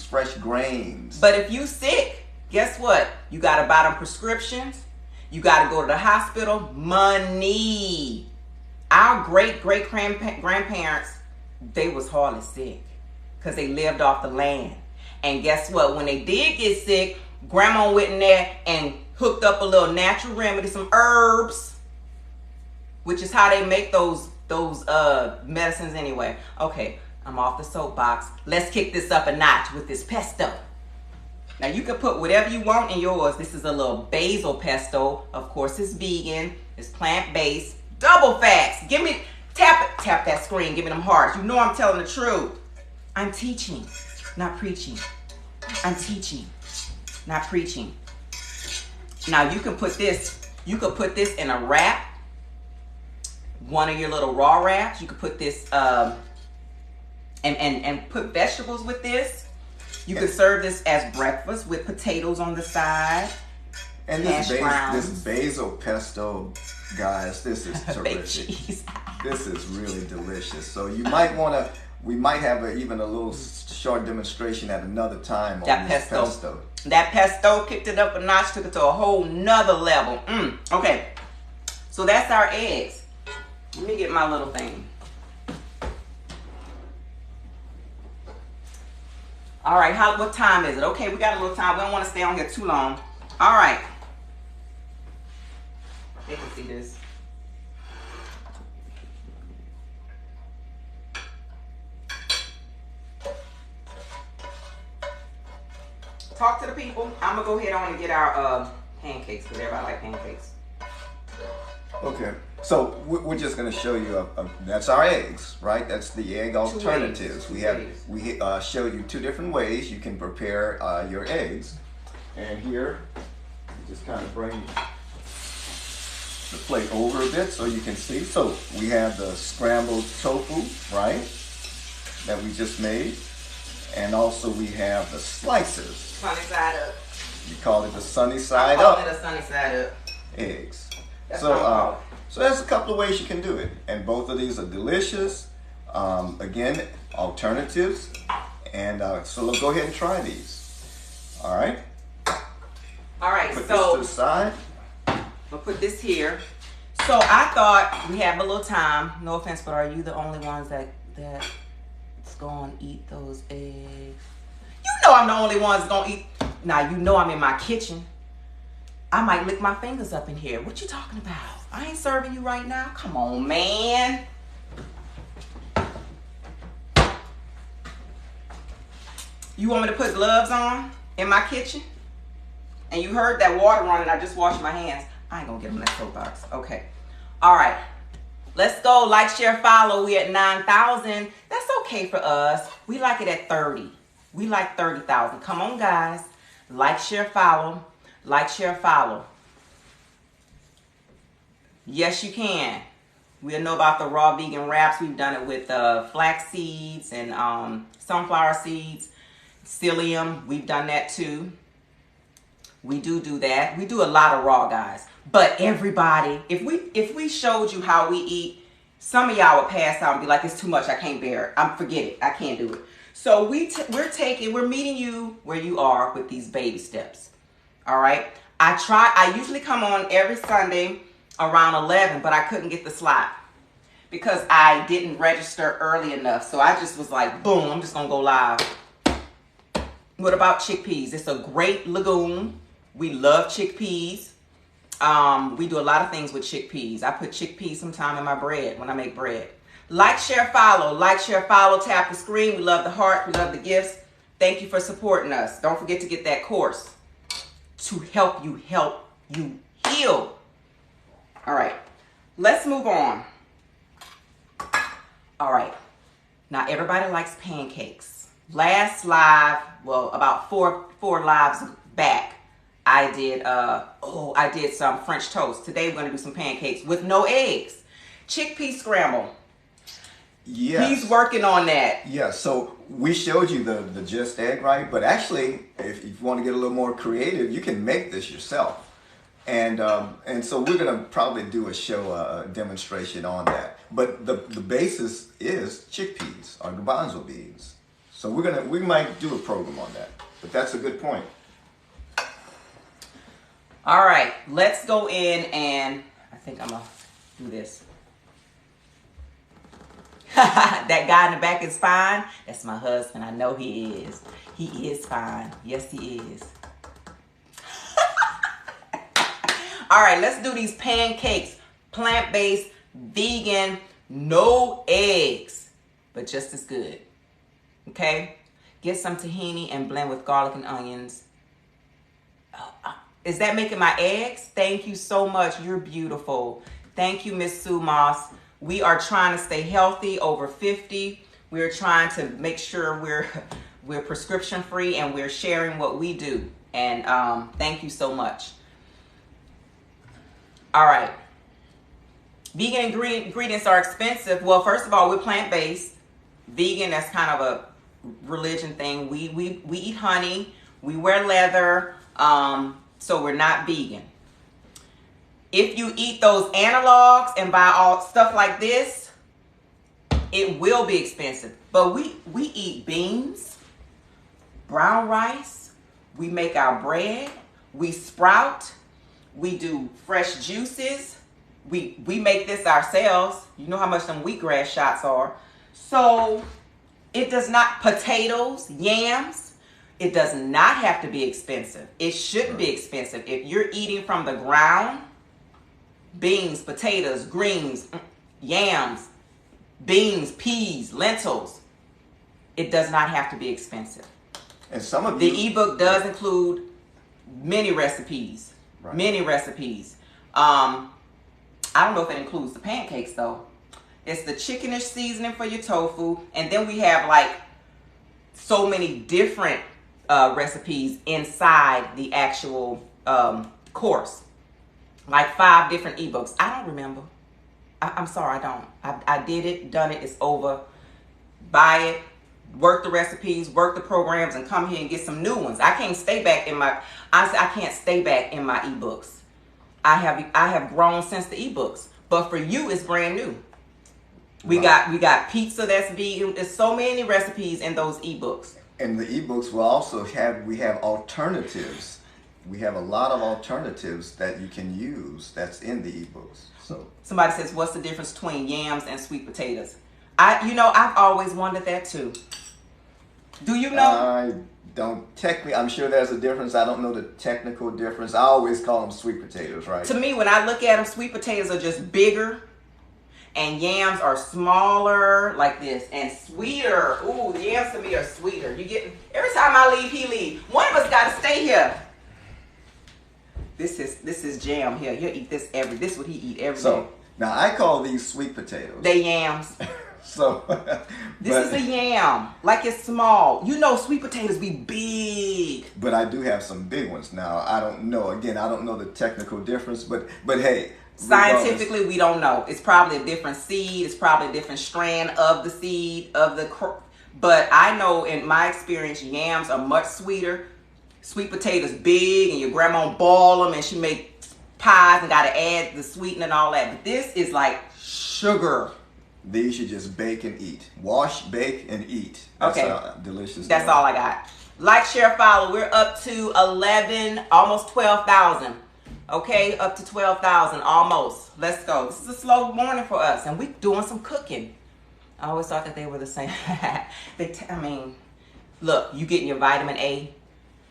fresh grains. But if you sick, guess what? You got to buy them prescriptions. You got to go to the hospital. Money. Our great-great-grandparents, they was hardly sick because they lived off the land. And guess what? When they did get sick, grandma went in there and hooked up a little natural remedy, some herbs, which is how they make those medicines anyway. Okay, I'm off the soapbox. Let's kick this up a notch with this pesto. Now you can put whatever you want in yours. This is a little basil pesto. Of course, it's vegan. It's plant-based. Double facts. Give me, tap that screen. Give me them hearts. You know I'm telling the truth. I'm teaching, not preaching. I'm teaching, not preaching. Now you can put this. You could put this in a wrap. One of your little raw wraps. You could put this and put vegetables with this. You could serve this as breakfast with potatoes on the side. And this basil pesto, guys, this is terrific. This is really delicious. So you might want to, we might have even a little short demonstration at another time on this pesto. That pesto kicked it up a notch, took it to a whole nother level. Okay, so that's our eggs. Let me get my little thing. All right, what time is it? Okay, we got a little time. We don't want to stay on here too long. All right. They can see this. Talk to the people. I'm going to go ahead on and get our pancakes because everybody like pancakes. Okay, so we're just going to show you, that's our eggs, right? That's the egg alternatives. We show you two different ways you can prepare your eggs. And here, just kind of bring the plate over a bit so you can see. So we have the scrambled tofu, right, that we just made. And also we have the slices. Sunny side up. You call it the sunny side up. I call it a sunny side up. Eggs. So there's a couple of ways you can do it, and both of these are delicious. Again, alternatives, And so let's go ahead and try these. All right. All right. Put So this to the side. we'll put this here. So I thought we have a little time. No offense, but are you the only ones that's gonna eat those eggs? You know I'm the only ones gonna eat. Now you know I'm in my kitchen. I might lick my fingers up in here. What you talking about? I ain't serving you right now. Come on, man. You want me to put gloves on in my kitchen? And you heard that water running. I just washed my hands. I ain't gonna get on that soapbox. Okay. All right. Let's go. Like, share, follow. We at 9,000. That's okay for us. We like it at 30. We like 30,000. Come on, guys. Like, share, follow. Like, share, follow. Yes, you can. We'll know about the raw vegan wraps. We've done it with flax seeds and sunflower seeds. Psyllium, we've done that too. We do that. We do a lot of raw, guys. But everybody, if we showed you how we eat, some of y'all would pass out and be like, it's too much, I can't bear it. Forget it, I can't do it. So we're meeting you where you are with these baby steps. All right. I usually come on every Sunday around 11, but I couldn't get the slot because I didn't register early enough. So I just was like, boom, I'm just gonna go live. What about chickpeas? It's a great legume. We love chickpeas. We do a lot of things with chickpeas. I put chickpeas sometime in my bread when I make bread. Like, share, follow. Like, share, follow. Tap the screen. We love the heart. We love the gifts. Thank you for supporting us. Don't forget to get that course to help you heal. All right. Let's move on. All right. Now, everybody likes pancakes. Last live, well, about four lives back, I did some French toast. Today we're gonna do some pancakes with no eggs. Chickpea scramble. Yes. He's working on that. Yeah, so we showed you the just egg, right? But actually, if you want to get a little more creative, you can make this yourself. And so we're gonna probably do a demonstration on that. But the basis is chickpeas or garbanzo beans. So we might do a program on that, but that's a good point. All right, let's go in and I think I'm gonna do this. That guy in the back is fine. That's my husband. I know he is. He is fine. Yes, he is. All right, let's do these pancakes. Plant-based, vegan, no eggs, but just as good. Okay, get some tahini and blend with garlic and onions. Is that making my eggs? Thank you so much. You're beautiful. Thank you, Miss Sue Moss. We are trying to stay healthy, over 50. We're trying to make sure we're prescription free and we're sharing what we do. And thank you so much. All right. Vegan ingredients are expensive. Well, first of all, we're plant-based. Vegan, that's kind of a religion thing. We eat honey, we wear leather, so we're not vegan. If you eat those analogs and buy all stuff like this, it will be expensive. But we eat beans, brown rice, we make our bread, we sprout, we do fresh juices, we make this ourselves. You know how much them wheatgrass shots are. So it does not, potatoes, yams, it does not have to be expensive. It shouldn't be expensive. If you're eating from the ground, beans, potatoes, greens, yams, beans, peas, lentils, it does not have to be expensive. And some of the ebook does include many recipes. Right. Many recipes. I don't know if it includes the pancakes though. It's the chickenish seasoning for your tofu. And then we have like so many different recipes inside the actual course. Like 5 different ebooks. I don't remember. I'm sorry, I don't. I did it, done it, it's over. Buy it, work the recipes, work the programs, and come here and get some new ones. I can't stay back in my, honestly, I can't stay back in my ebooks. I have grown since the ebooks. But for you, it's brand new. We got pizza that's vegan. There's so many recipes in those ebooks. And the ebooks will also have alternatives. We have a lot of alternatives that you can use that's in the ebooks. So somebody says, what's the difference between yams and sweet potatoes? I've always wondered that too. Do you know? I don't technically. I'm sure there's a difference. I don't know the technical difference. I always call them sweet potatoes, right? To me, when I look at them, sweet potatoes are just bigger, and yams are smaller, like this, and sweeter. Ooh, the yams to me are sweeter. You get every time I leave, he leave. One of us got to stay here. This is jam here. He'll eat this this is what he eat every day. Now I call these sweet potatoes. They yams. So this is a yam, like it's small. Sweet potatoes be big. But I do have some big ones. Now I don't know. Again, I don't know the technical difference. But hey, scientifically we don't know. It's probably a different seed. It's probably a different strand of the seed of the. But I know in my experience, yams are much sweeter. Sweet potatoes big, and your grandma boil them, and she make pies and got to add the sweetener and all that. But this is like sugar. These you just bake and eat. Wash, bake, and eat. That's delicious. That's all I got. Like, share, follow. We're up to 11, almost 12,000. Okay, up to 12,000, almost. Let's go. This is a slow morning for us, and we're doing some cooking. I always thought that they were the same. Look, you getting your vitamin A,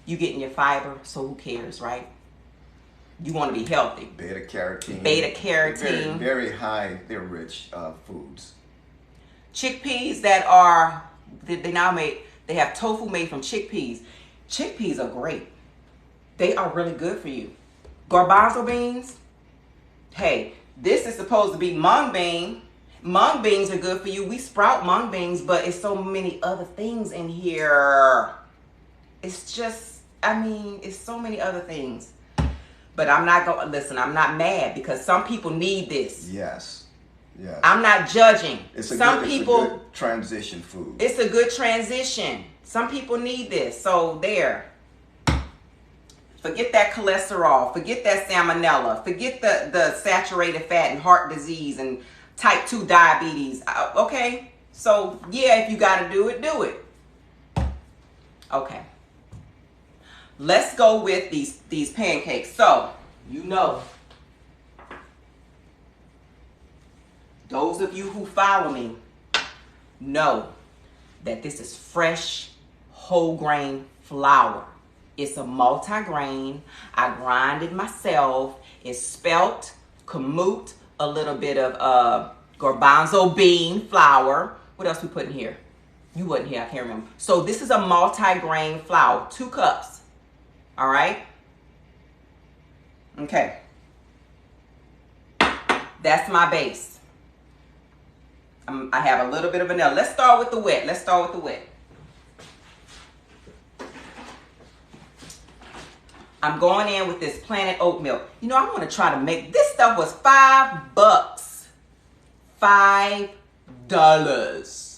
you getting your fiber, so who cares, right? You want to be healthy. Beta carotene. Very, very high. They're rich foods. Chickpeas that are they have tofu made from chickpeas. Chickpeas are great. They are really good for you. Garbanzo beans. Hey, this is supposed to be mung bean. Mung beans are good for you. We sprout mung beans, but it's so many other things in here. It's just, it's so many other things. But I'm not going to listen. I'm not mad because some people need this. Yes. I'm not judging. It's a good transition food. It's a good transition. Some people need this. So there. Forget that cholesterol. Forget that salmonella. Forget the saturated fat and heart disease and type 2 diabetes. Okay? So, yeah, if you got to do it, do it. Okay. Let's go with these pancakes. So, those of you who follow me know that this is fresh whole grain flour. It's a multi-grain. I grind it myself. It's spelt, kamut, a little bit of garbanzo bean flour. What else we put in here? You wasn't here, I can't remember. So this is a multi-grain flour, 2 cups. All right? Okay. That's my base. I have a little bit of vanilla. Let's start with the wet. I'm going in with this Planet Oat milk. I want to try to make, this stuff was $5. $5.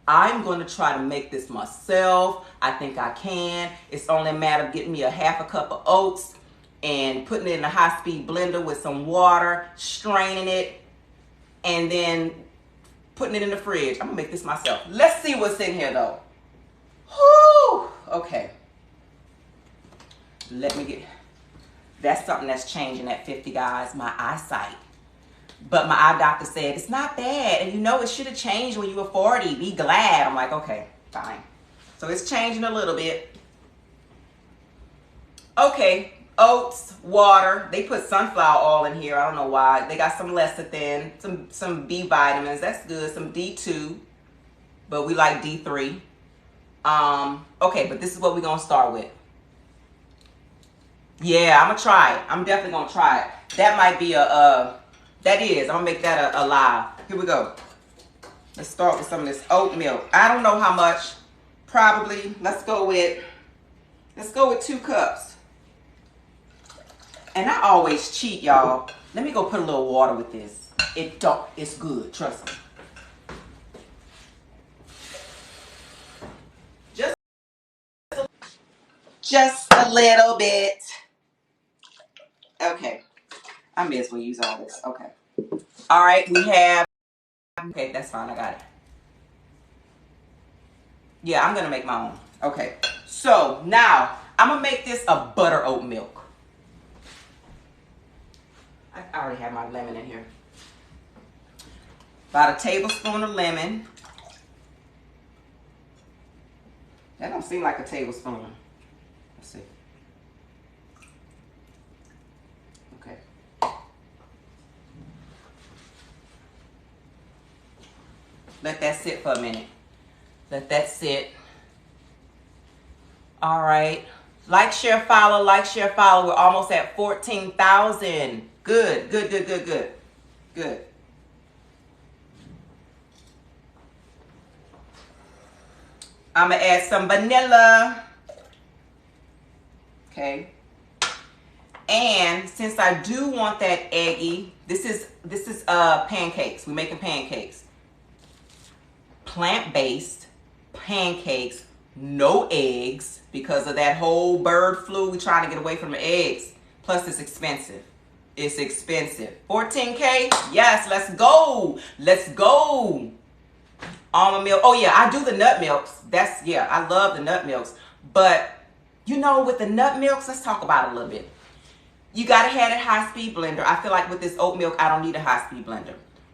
I'm going to try to make this myself. I think I can. It's only a matter of getting me a half a cup of oats and putting it in a high-speed blender with some water, straining it, and then putting it in the fridge. I'm going to make this myself. Let's see what's in here, though. Whew. Okay. That's something that's changing at 50, guys, my eyesight. But my eye doctor said, it's not bad. And it should have changed when you were 40. Be glad. I'm like, okay, fine. So it's changing a little bit. Okay, oats, water. They put sunflower oil in here. I don't know why. They got some lecithin, some B vitamins. That's good. Some D2. But we like D3. Okay, but this is what we're going to start with. Yeah, I'm going to try it. I'm definitely going to try it. That might be I'm going to make that a live. Here we go. Let's start with some of this oat milk. I don't know how much. Probably, let's go with 2 cups. And I always cheat, y'all. Let me go put a little water with this. It's good, trust me. Just a little bit. Okay. I may as well use all this. Okay. All right, we have Okay, that's fine. I got it. Yeah, I'm going to make my own. Okay. So now I'm going to make this a butter oat milk. I already have my lemon in here. About a tablespoon of lemon. That don't seem like a tablespoon. Let's see. Okay. Let that sit for a minute. Let that sit. All right. Like, share, follow. Like, share, follow. We're almost at 14,000. Good, good, good, good, good. Good. I'm going to add some vanilla. Okay. And since I do want that eggy, this is pancakes. We're making pancakes. Plant-based pancakes, no eggs, because of that whole bird flu. We're trying to get away from the eggs. Plus, it's expensive. It's expensive. 14K? Yes, let's go. Let's go. Almond milk. Oh, yeah, I do the nut milks. Yeah, I love the nut milks. But, you know, with the nut milks, let's talk about it a little bit. You got to have that high-speed blender. I feel like with this oat milk, I don't need a high-speed blender.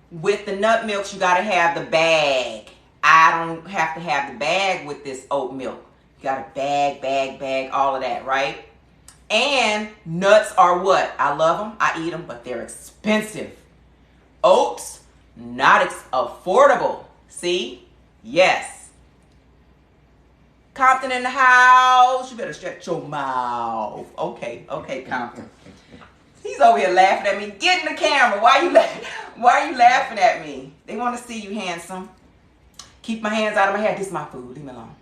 With the nut milks, you got to have the bag. I don't have to have the bag with this oat milk. You got to bag, all of that, right? And nuts are what? I love them. I eat them, but they're expensive. Oats, not affordable. See? Yes. Compton in the house. You better stretch your mouth. Okay, Compton. He's over here laughing at me. Get in the camera. Why are you laughing at me? They want to see you, handsome. Keep my hands out of my hair. This is my food. Leave me alone.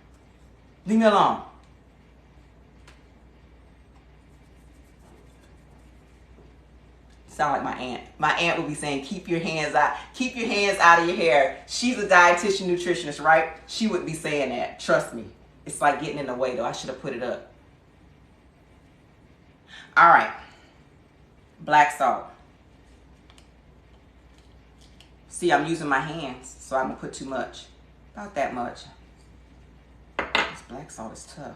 Leave me alone. Sound like my aunt. My aunt would be saying, keep your hands out of your hair. She's a dietitian nutritionist, right? She would be saying that. Trust me. It's like getting in the way, though. I should have put it up. All right. Black salt. See, I'm using my hands, so I'm going to put too much. About that much. This black salt is tough.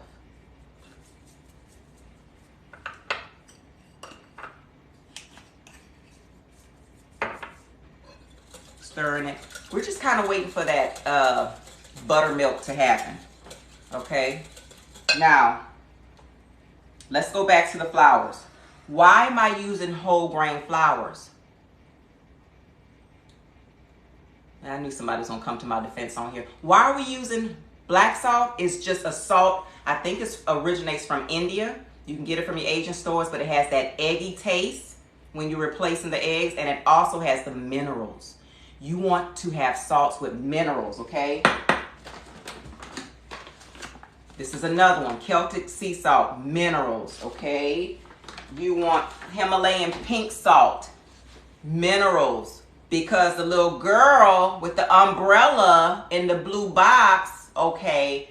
Stirring it. We're just kind of waiting for that buttermilk to happen. Okay? Now, let's go back to the flours. Why am I using whole grain flours? I knew somebody was going to come to my defense on here. Why are we using black salt? It's just a salt. I think it originates from India. You can get it from your Asian stores, but it has that eggy taste when you're replacing the eggs, and it also has the minerals. You want to have salts with minerals, okay? This is another one, Celtic sea salt, minerals, okay? You want Himalayan pink salt, minerals. Because the little girl with the umbrella in the blue box, okay,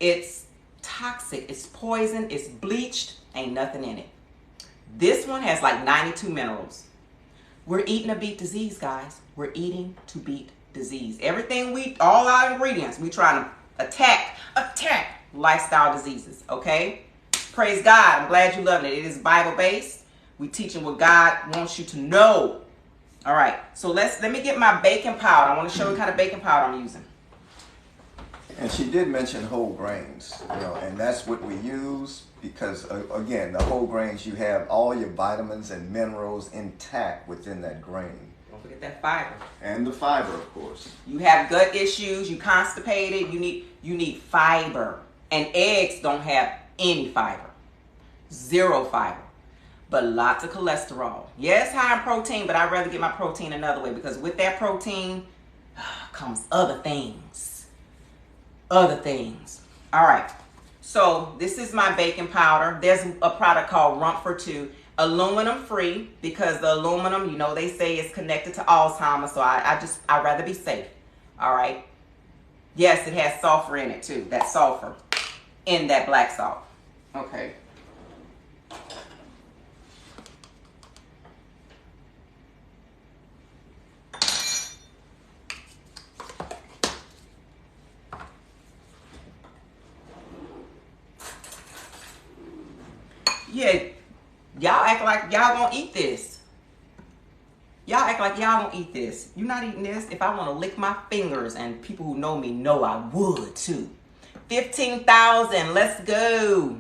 it's toxic, it's poison, it's bleached, ain't nothing in it. This one has like 92 minerals. We're eating to beat disease, guys. We're eating to beat disease. Everything all our ingredients, we trying to attack lifestyle diseases, okay? Praise God. I'm glad you loving it. It is Bible-based. We teaching what God wants you to know. All right, so let me get my baking powder. I want to show you what kind of baking powder I'm using. And she did mention whole grains, and that's what we use because, again, the whole grains, you have all your vitamins and minerals intact within that grain. Don't forget that fiber. And the fiber, of course. You have gut issues, you constipated, you need fiber. And eggs don't have any fiber. Zero fiber. But lots of cholesterol. Yes, high in protein, but I'd rather get my protein another way because with that protein comes other things. Other things. All right. So this is my baking powder. There's a product called Rumford 2. Aluminum free because the aluminum, they say is connected to Alzheimer's. So I'd rather be safe. All right. Yes, it has sulfur in it too. That sulfur in that black salt. Okay. Yeah, y'all act like y'all gonna eat this. Y'all act like y'all gonna eat this. You're not eating this. If I want to lick my fingers, and people who know me know I would too. 15,000. Let's go.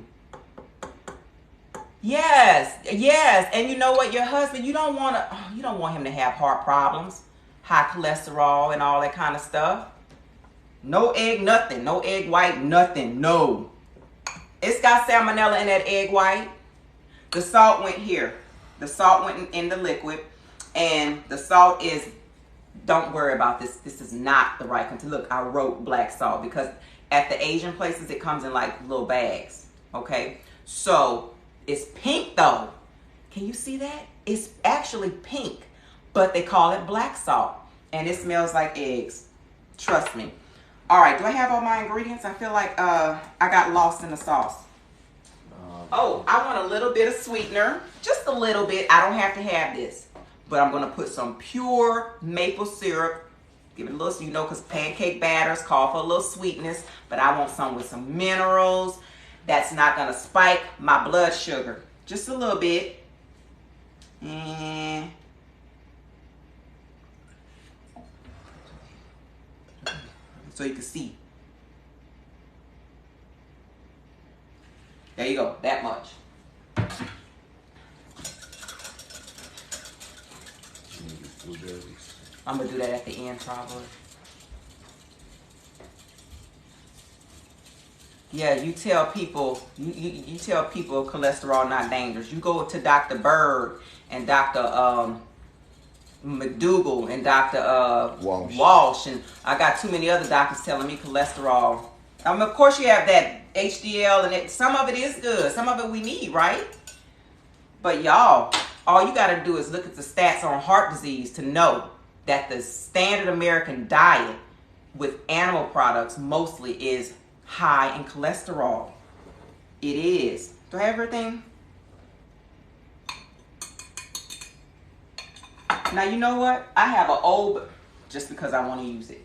Yes, yes. And you know what? Your husband, you don't want him to have heart problems, high cholesterol, and all that kind of stuff. No egg, nothing. No egg white, nothing. No. It's got salmonella in that egg white. The salt went here. The salt went in the liquid. And the salt is, don't worry about this. This is not the right quantity. Look, I wrote black salt because at the Asian places, it comes in like little bags. Okay? So, it's pink though. Can you see that? It's actually pink, but they call it black salt. And it smells like eggs. Trust me. All right, do I have all my ingredients? I feel like I got lost in the sauce. Oh, I want a little bit of sweetener. Just a little bit. I don't have to have this. But I'm going to put some pure maple syrup. Give it a little, you know, because pancake batters call for a little sweetness. But I want some with some minerals. That's not going to spike my blood sugar. Just a little bit. And so you can see. There you go, that much. I'm gonna do that at the end probably. Yeah, you tell people, you tell people cholesterol not dangerous. You go to Dr. Berg and Dr. McDougall and Dr. Walsh, and I got too many other doctors telling me cholesterol. Of course you have that HDL, and some of it is good. Some of it we need, right? But y'all, all you got to do is look at the stats on heart disease to know that the standard American diet with animal products mostly is high in cholesterol. It is. Do I have everything? Now, you know what? I have an old, just because I want to use it.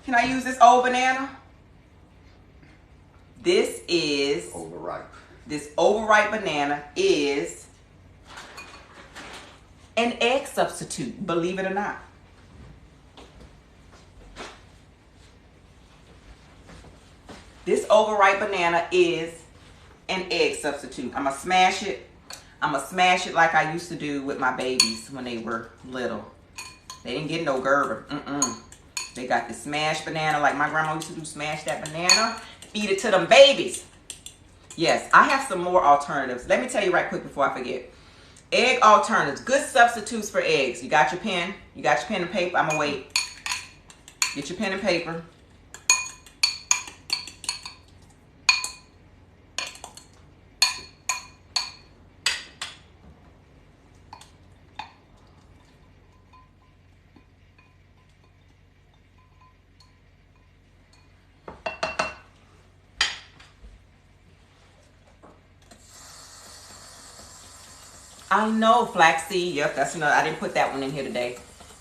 Can I use this old banana? This is overripe. This overripe banana is an egg substitute, believe it or not. This overripe banana is an egg substitute. I'm gonna smash it. I'm gonna smash it like I used to do with my babies when they were little. They didn't get no Gerber. They got the smashed banana like my grandma used to do. Smash that banana, feed it to them babies. Yes, I have some more alternatives. Let me tell you right quick before I forget. Egg alternatives, good substitutes for eggs. You got your pen? You got your pen and paper? I'm gonna wait. Get your pen and paper. I know, flaxseed. Yep, that's another. I didn't put that one in here today.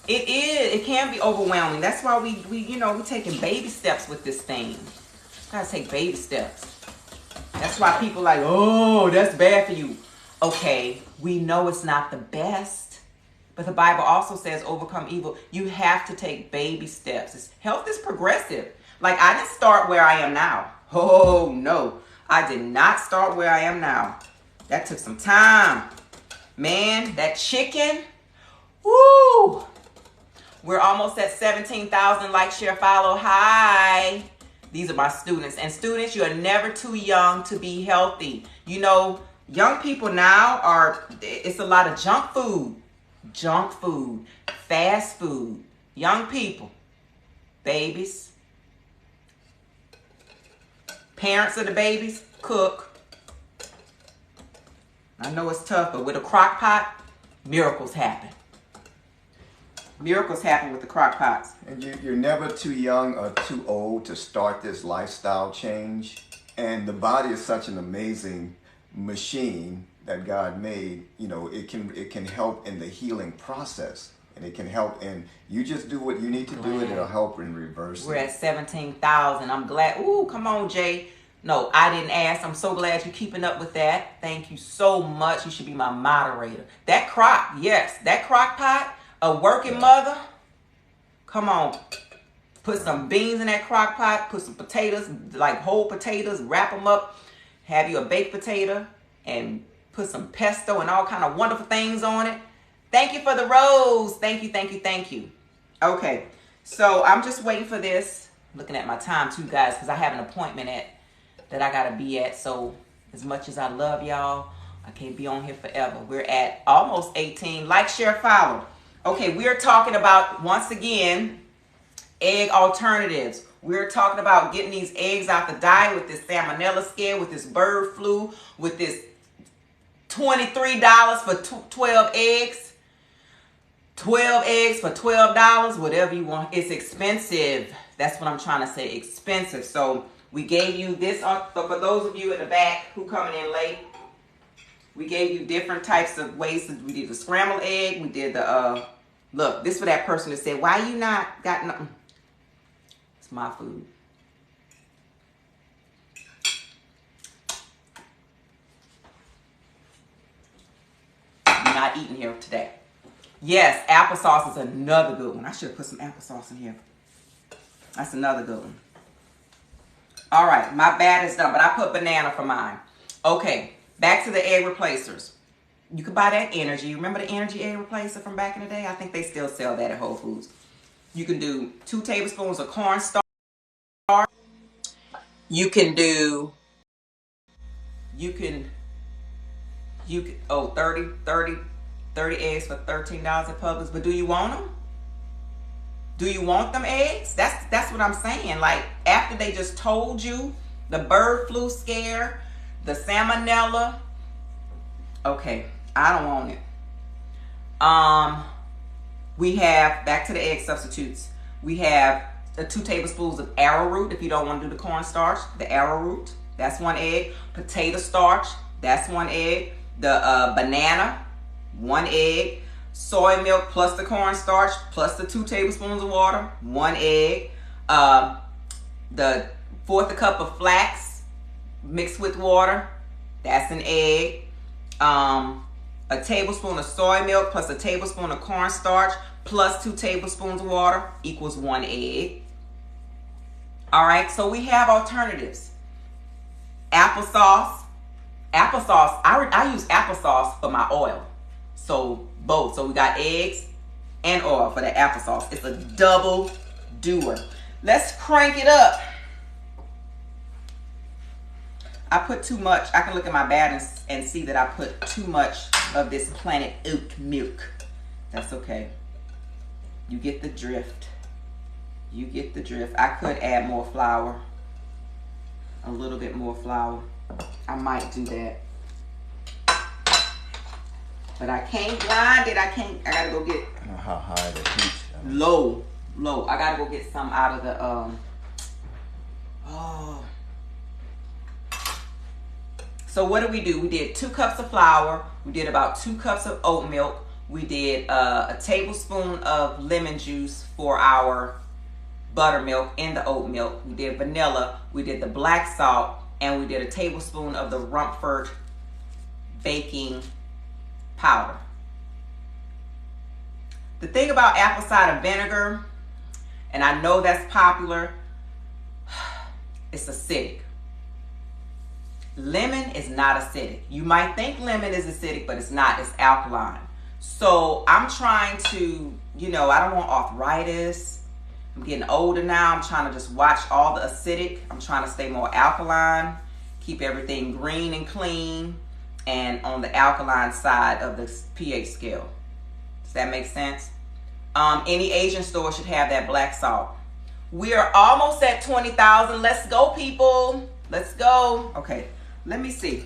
It is. It can be overwhelming. That's why we we're taking baby steps with this thing. Gotta take baby steps. That's why people like, oh, that's bad for you. Okay, we know it's not the best, but the Bible also says overcome evil. You have to take baby steps. Health is progressive. Like, I didn't start where I am now. Oh no, I did not start where I am now. That took some time. Man, that chicken, woo! We're almost at 17,000 like, share, follow. Hi. These are my students. And students, you are never too young to be healthy. You know, young people now it's a lot of junk food, fast food. Young people, babies, parents of the babies, cook. I know it's tough, but with a crock pot, miracles happen. Miracles happen with the crock pots. And you're never too young or too old to start this lifestyle change. And the body is such an amazing machine that God made. You know, it can help in the healing process. and it can help. And you just do what you need to do, and it'll help in reversing. We're at 17,000. I'm glad. Ooh, come on, Jay. No, I didn't ask. I'm so glad you're keeping up with that. Thank you so much. You should be my moderator. That crock, yes, that crock pot, a working mother. Come on. Put some beans in that crock pot. Put some potatoes, like whole potatoes. Wrap them up. Have you a baked potato and put some pesto and all kind of wonderful things on it. Thank you for the rose. Thank you, thank you, thank you. Okay, so I'm just waiting for this. Looking at my time too, guys, because I have an appointment that I gotta be at. So as much as I love y'all, I can't be on here forever. We're at almost 18. Like, share, follow. Okay, we're talking about, once again, egg alternatives. We're talking about getting these eggs out the diet with this salmonella scare, with this bird flu, with this $23 for 12 eggs. 12 eggs for $12, whatever you want. It's expensive. That's what I'm trying to say, expensive. So we gave you this, for those of you in the back who coming in late, we gave you different types of ways. We did the scrambled egg. We did the, look, this for that person that said, why you not got nothing? It's my food. You're not eating here today. Yes, applesauce is another good one. I should have put some applesauce in here. That's another good one. All right, my bad is done, but I put banana for mine. Okay, back to the egg replacers. You can buy that Energy. Remember the Energy egg replacer from back in the day? I think they still sell that at Whole Foods. You can do 2 tablespoons of cornstarch. You can 30 eggs for $13 at Publix. But do you want them? Do you want them eggs? That's what I'm saying. Like, after they just told you the bird flu scare, the salmonella. Okay, I don't want it. We have, back to the egg substitutes. We have the 2 tablespoons of arrowroot if you don't want to do the cornstarch. The arrowroot, that's 1 egg. Potato starch, that's 1 egg. The banana, 1 egg. Soy milk plus the cornstarch plus the 2 tablespoons of water, 1 egg. The 1/4 cup of flax mixed with water, that's an egg. A tablespoon of soy milk plus a tablespoon of cornstarch plus 2 tablespoons of water equals 1 egg. All right, so we have alternatives. Applesauce. I use applesauce for my oil. So both. So we got eggs and oil for the applesauce. It's a double doer. Let's crank it up. I put too much. I can look at my bag and see that I put too much of this Planet Oat milk. That's okay. You get the drift. You get the drift. I could add more flour. A little bit more flour. I might do that. But I can't grind it. I gotta go get. I know how high the heat. Low. I gotta go get some out of the So what do? We did 2 cups of flour. We did about 2 cups of oat milk. We did a tablespoon of lemon juice for our buttermilk in the oat milk. We did vanilla. We did the black salt, and we did a tablespoon of the Rumford baking powder. The thing about apple cider vinegar, and I know that's popular, it's acidic. Lemon is not acidic. You might think lemon is acidic, but it's not. It's alkaline. So I'm trying to, I don't want arthritis. I'm getting older now. I'm trying to just watch all the acidic. I'm trying to stay more alkaline, keep everything green and clean, and on the alkaline side of the pH scale. Does that make sense? Any Asian store should have that black salt. We are almost at 20,000. Let's go, people. Let's go. Okay, let me see.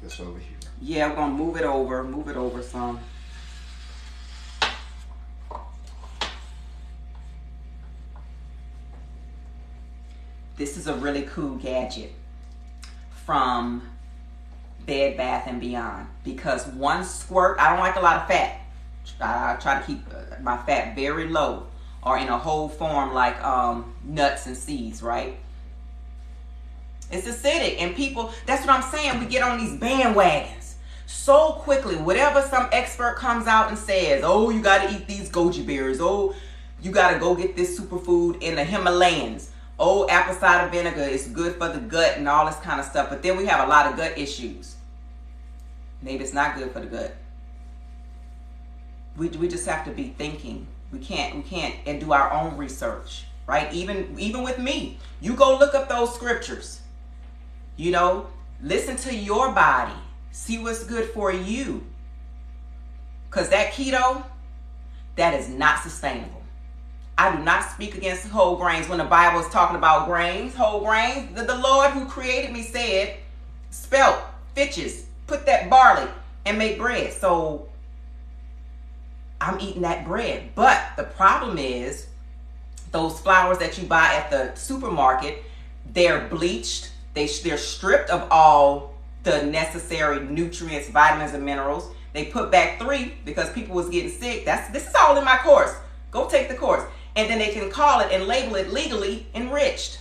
This over here. Yeah, we're gonna move it over some. This is a really cool gadget from Bed Bath & Beyond, because 1 squirt, I don't like a lot of fat. I try to keep my fat very low, or in a whole form like nuts and seeds, right? It's acidic, and people, that's what I'm saying, we get on these bandwagons so quickly. Whatever some expert comes out and says, oh, you got to eat these goji berries, oh, you got to go get this superfood in the Himalayas, oh, apple cider vinegar is good for the gut and all this kind of stuff. But then we have a lot of gut issues. Maybe it's not good for the gut. We just have to be thinking. We can't and do our own research, right? Even with me, you go look up those scriptures. You know, listen to your body. See what's good for you. Because that keto, that is not sustainable. I do not speak against whole grains. When the Bible is talking about grains, whole grains, the Lord who created me said, spelt, fitches, put that barley and make bread. So I'm eating that bread. But the problem is those flours that you buy at the supermarket, they're bleached. They're stripped of all the necessary nutrients, vitamins, and minerals. They put back 3 because people was getting sick. This is all in my course. Go take the course. And then they can call it and label it legally enriched.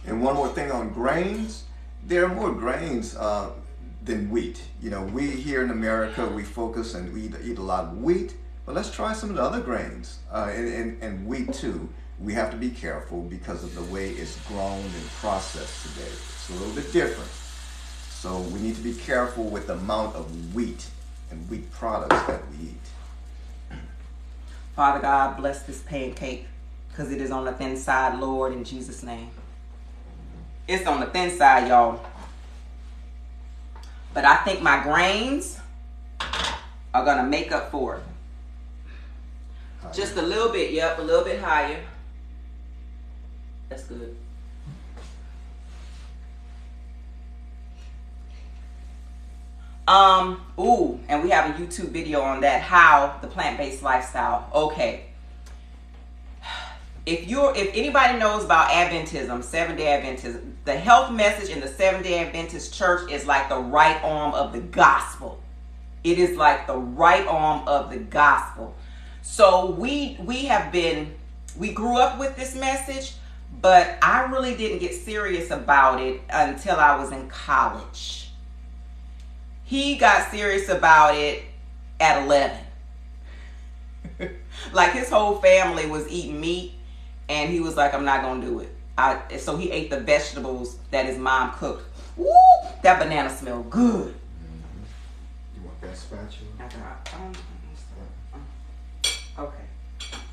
And one more thing on grains, there are more grains than wheat. You know, we here in America, we focus and we eat a lot of wheat, but let's try some of the other grains and wheat too. We have to be careful because of the way it's grown and processed today. It's a little bit different. So we need to be careful with the amount of wheat and wheat products that we eat. Father God, bless this pancake because it is on the thin side, Lord, in Jesus' name. It's on the thin side, y'all. But I think my grains are going to make up for it. Higher. Just a little bit, yep, a little bit higher. That's good. Ooh, and we have a YouTube video on that, how the plant-based lifestyle. Okay. If anybody knows about Adventism, 7-day Adventism, the health message in the 7-day Adventist church is like the right arm of the gospel. It is like the right arm of the gospel. So we grew up with this message, but I really didn't get serious about it until I was in college. He got serious about it at 11. Like his whole family was eating meat, and he was like, I'm not going to do it. So he ate the vegetables that his mom cooked. Woo! That banana smelled good. Mm-hmm. You want that spatula? Okay.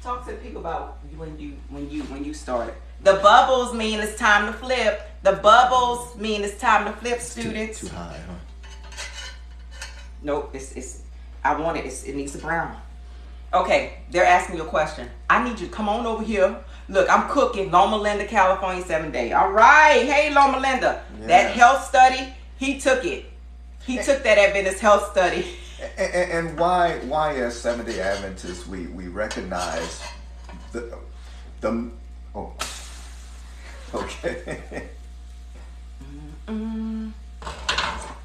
Talk to people about when you started. The bubbles mean it's time to flip. The bubbles mean it's time to flip, students. Too high, huh? Nope, I want it. It needs to brown. Okay, they're asking you a question. I need you to come on over here. Look, I'm cooking. Loma Linda, California, 7-day. All right. Hey, Loma Linda. Yeah. That health study, he took it. He took that Adventist health study. And why as 7-day Adventists we recognize the oh, okay.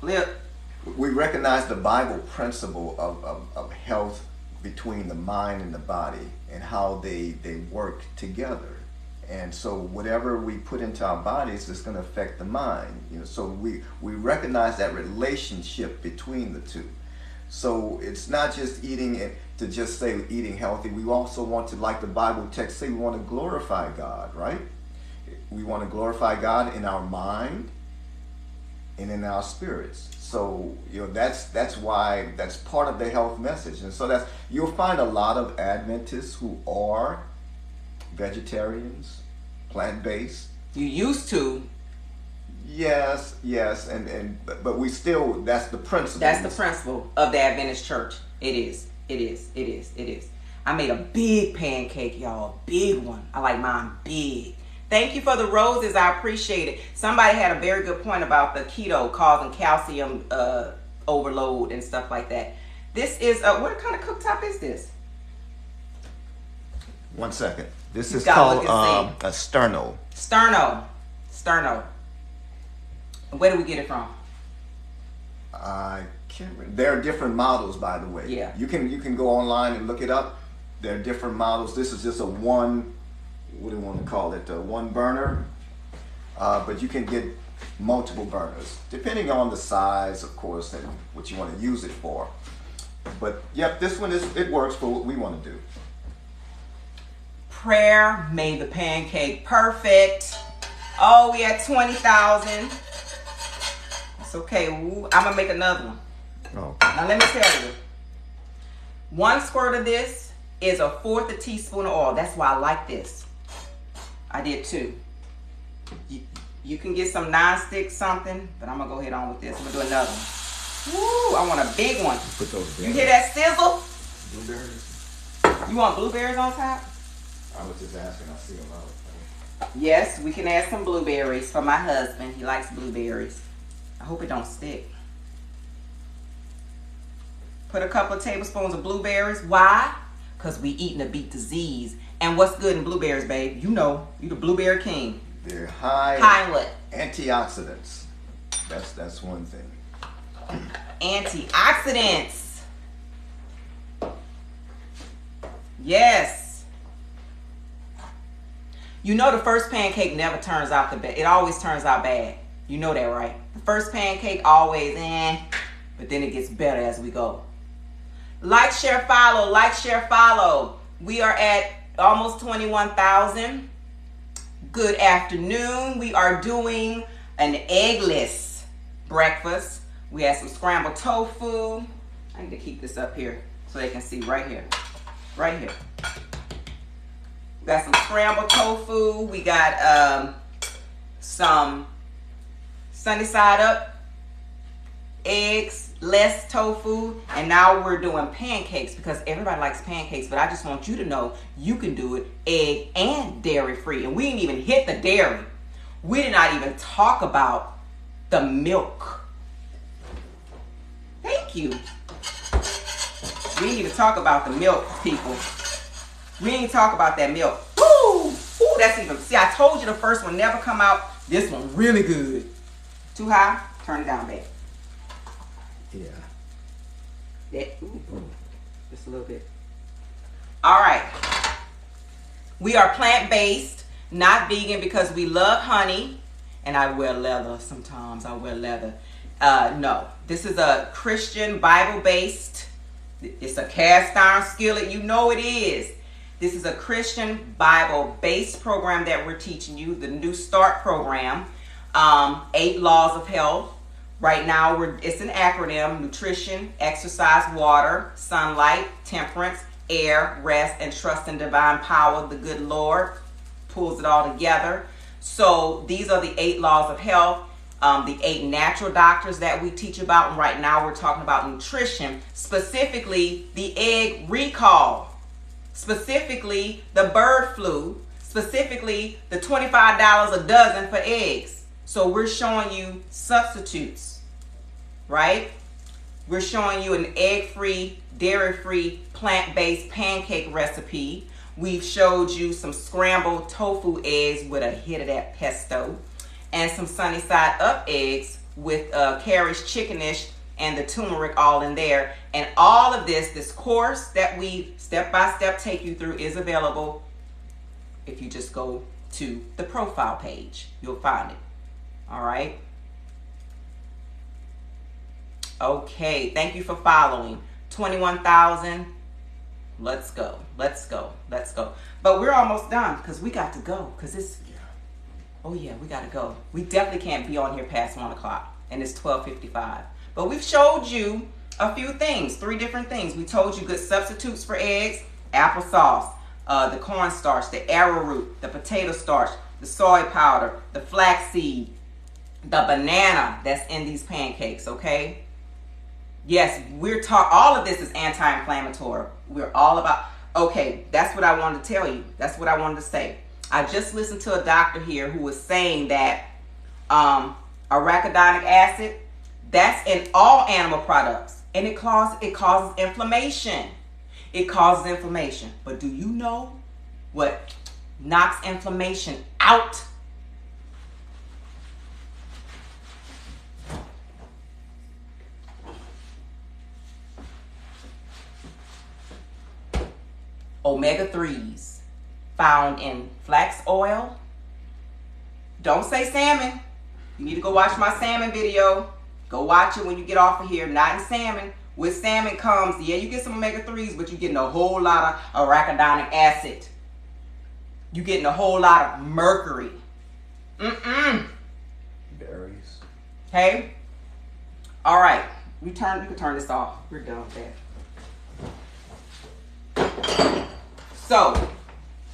Flip. We recognize the Bible principle of health between the mind and the body and how they work together. And so whatever we put into our bodies is going to affect the mind. You know, so we recognize that relationship between the two. So it's not just eating it to just say eating healthy. We also want to, like the Bible text say, we want to glorify God, right? We want to glorify God in our mind and in our spirits. So, you know, that's why that's part of the health message. And so you'll find a lot of Adventists who are vegetarians, plant-based. You used to. Yes, but we still, that's the principle. That's the principle of the Adventist church. It is. I made a big pancake, y'all. Big one. I like mine big. Thank you for the roses. I appreciate it. Somebody had a very good point about the keto causing calcium overload and stuff like that. This is, what kind of cooktop is this? 1 second. This is called a sterno. Sterno. Where do we get it from? I There are different models, by the way. Yeah. You can go online and look it up. There are different models. This is just a one, what do you want to call it? A one burner. But you can get multiple burners, depending on the size, of course, and what you want to use it for. But yep, this one it works for what we want to do. Prayer made the pancake perfect. Oh, we at 20,000. It's okay. Ooh, I'm gonna make another one. Oh. Now let me tell you. 1 squirt of this is 1/4 a teaspoon of oil. That's why I like this. I did 2. You can get some non-stick something, but I'm gonna go ahead on with this. I'm gonna do another one. Woo! I want a big one. Put those You hear that sizzle? blueberries. You want blueberries on top? I was just asking. I see them out. Yes, we can add some blueberries for my husband. He likes blueberries. I hope it don't stick. Put a couple of tablespoons of blueberries. Why? Because we eating to beat disease. And what's good in blueberries, babe? You know, you the blueberry king. They're high High what? antioxidants. That's one thing. Antioxidants. Yes. You know the first pancake never turns out the best. It always turns out bad. You know that, right? The first pancake always but then it gets better as we go. Like, share, follow. Like, share, follow. We are at almost 21,000. Good afternoon. We are doing an eggless breakfast. We have some scrambled tofu. I need to keep this up here so they can see right here. Right here. We got some scrambled tofu. We got some sunny side up eggs, less tofu, and now we're doing pancakes because everybody likes pancakes, but I just want you to know you can do it egg and dairy free. And we didn't even hit the dairy. We did not even talk about the milk. Thank you. We didn't even talk about the milk, people. We didn't talk about that milk. Woo! Ooh, that's even, see, I told you the first one never come out. This one really good. Too high? Turn it down, babe. Yeah. That, just a little bit. All right. We are plant-based, not vegan, because we love honey. And I wear leather sometimes. I wear leather. No. This is a Christian, Bible-based. It's a cast iron skillet. You know it is. This is a Christian, Bible-based program that we're teaching you, the NEWSTART program. 8 laws of health. Right now, it's an acronym: nutrition, exercise, water, sunlight, temperance, air, rest, and trust in divine power. The good Lord pulls it all together. So these are the 8 laws of health, the 8 natural doctors that we teach about. And right now, we're talking about nutrition, specifically the egg recall, specifically the bird flu, specifically the $25 a dozen for eggs. So we're showing you substitutes, right? We're showing you an egg-free, dairy-free, plant-based pancake recipe. We've showed you some scrambled tofu eggs with a hit of that pesto, and some sunny side up eggs with Carrie's chickenish and the turmeric all in there. And all of this course that we step-by-step take you through is available if you just go to the profile page. You'll find it. All right. Okay. Thank you for following. 21,000. Let's go. Let's go. Let's go. But we're almost done because we got to go. Because it's, oh yeah, we got to go. We definitely can't be on here past 1 o'clock. And it's 12:55. But we've showed you a few things, 3 different things. We told you good substitutes for eggs: applesauce, the cornstarch, the arrowroot, the potato starch, the soy powder, the flaxseed, the banana that's in these pancakes, okay? Yes, all of this is anti-inflammatory. We're all about, okay, that's what I wanted to tell you. That's what I wanted to say. I just listened to a doctor here who was saying that arachidonic acid, that's in all animal products, and it causes inflammation. It causes inflammation. But do you know what knocks inflammation out? omega-3s found in flax oil. Don't say salmon. You need to go watch my salmon video. Go watch it when you get off of here. Not in salmon. With salmon comes, yeah, you get some omega-3s, but you're getting a whole lot of arachidonic acid. You're getting a whole lot of mercury. Berries. Okay? All right. We can turn this off. We're done with that. So,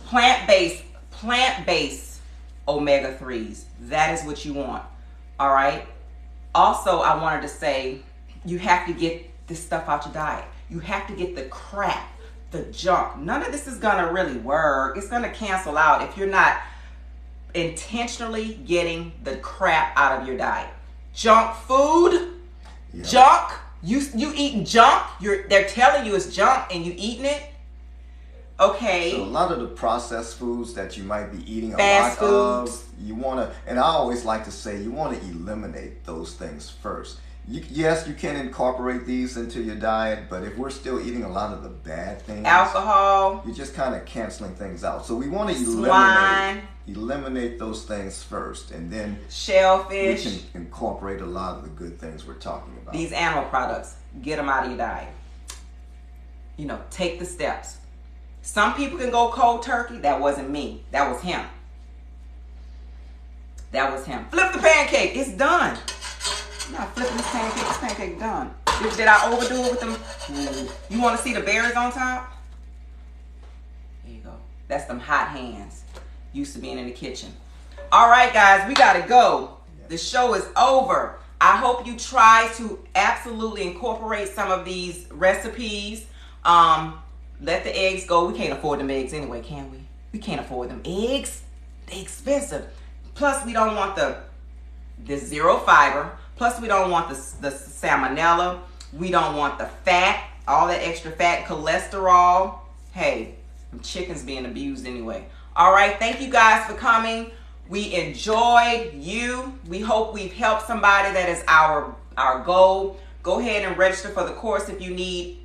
plant-based omega-3s. That is what you want. All right? Also, I wanted to say, you have to get this stuff out your diet. You have to get the crap, the junk. None of this is going to really work. It's going to cancel out if you're not intentionally getting the crap out of your diet. Junk food, yep. Junk. You eating junk. They're telling you it's junk and you eating it. Okay. So a lot of the processed foods that you might be eating Fast a lot foods. of, you want to, and I always like to say, you want to eliminate those things first. Yes, you can incorporate these into your diet, but if we're still eating a lot of the bad things, alcohol, you're just kind of canceling things out. So we want to eliminate those things first, and then shellfish. We can incorporate a lot of the good things we're talking about. These animal products, get them out of your diet. You know, take the steps. Some people can go cold turkey. That wasn't me. That was him. That was him. Flip the pancake. It's done. I'm not flipping this pancake. This pancake done. Did I overdo it with them? You want to see the berries on top? There you go. That's them hot hands. Used to being in the kitchen. All right, guys. We got to go. The show is over. I hope you try to absolutely incorporate some of these recipes. Let the eggs go. We can't afford them eggs anyway, can we? We can't afford them eggs. They're expensive. Plus, we don't want the zero fiber. Plus, we don't want the salmonella. We don't want the fat, all that extra fat, cholesterol. Hey, them chickens being abused anyway. All right, thank you guys for coming. We enjoyed you. We hope we've helped somebody. That is our goal. Go ahead and register for the course if you need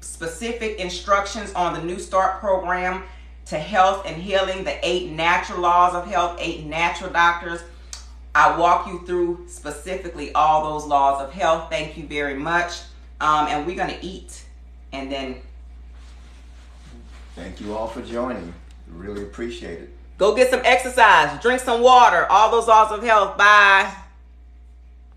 specific instructions on the New Start program to health and healing, the 8 natural laws of health, 8 natural doctors. I walk you through specifically all those laws of health. Thank you very much. And we're going to eat. And then. Thank you all for joining. Really appreciate it. Go get some exercise. Drink some water. All those laws of health. Bye.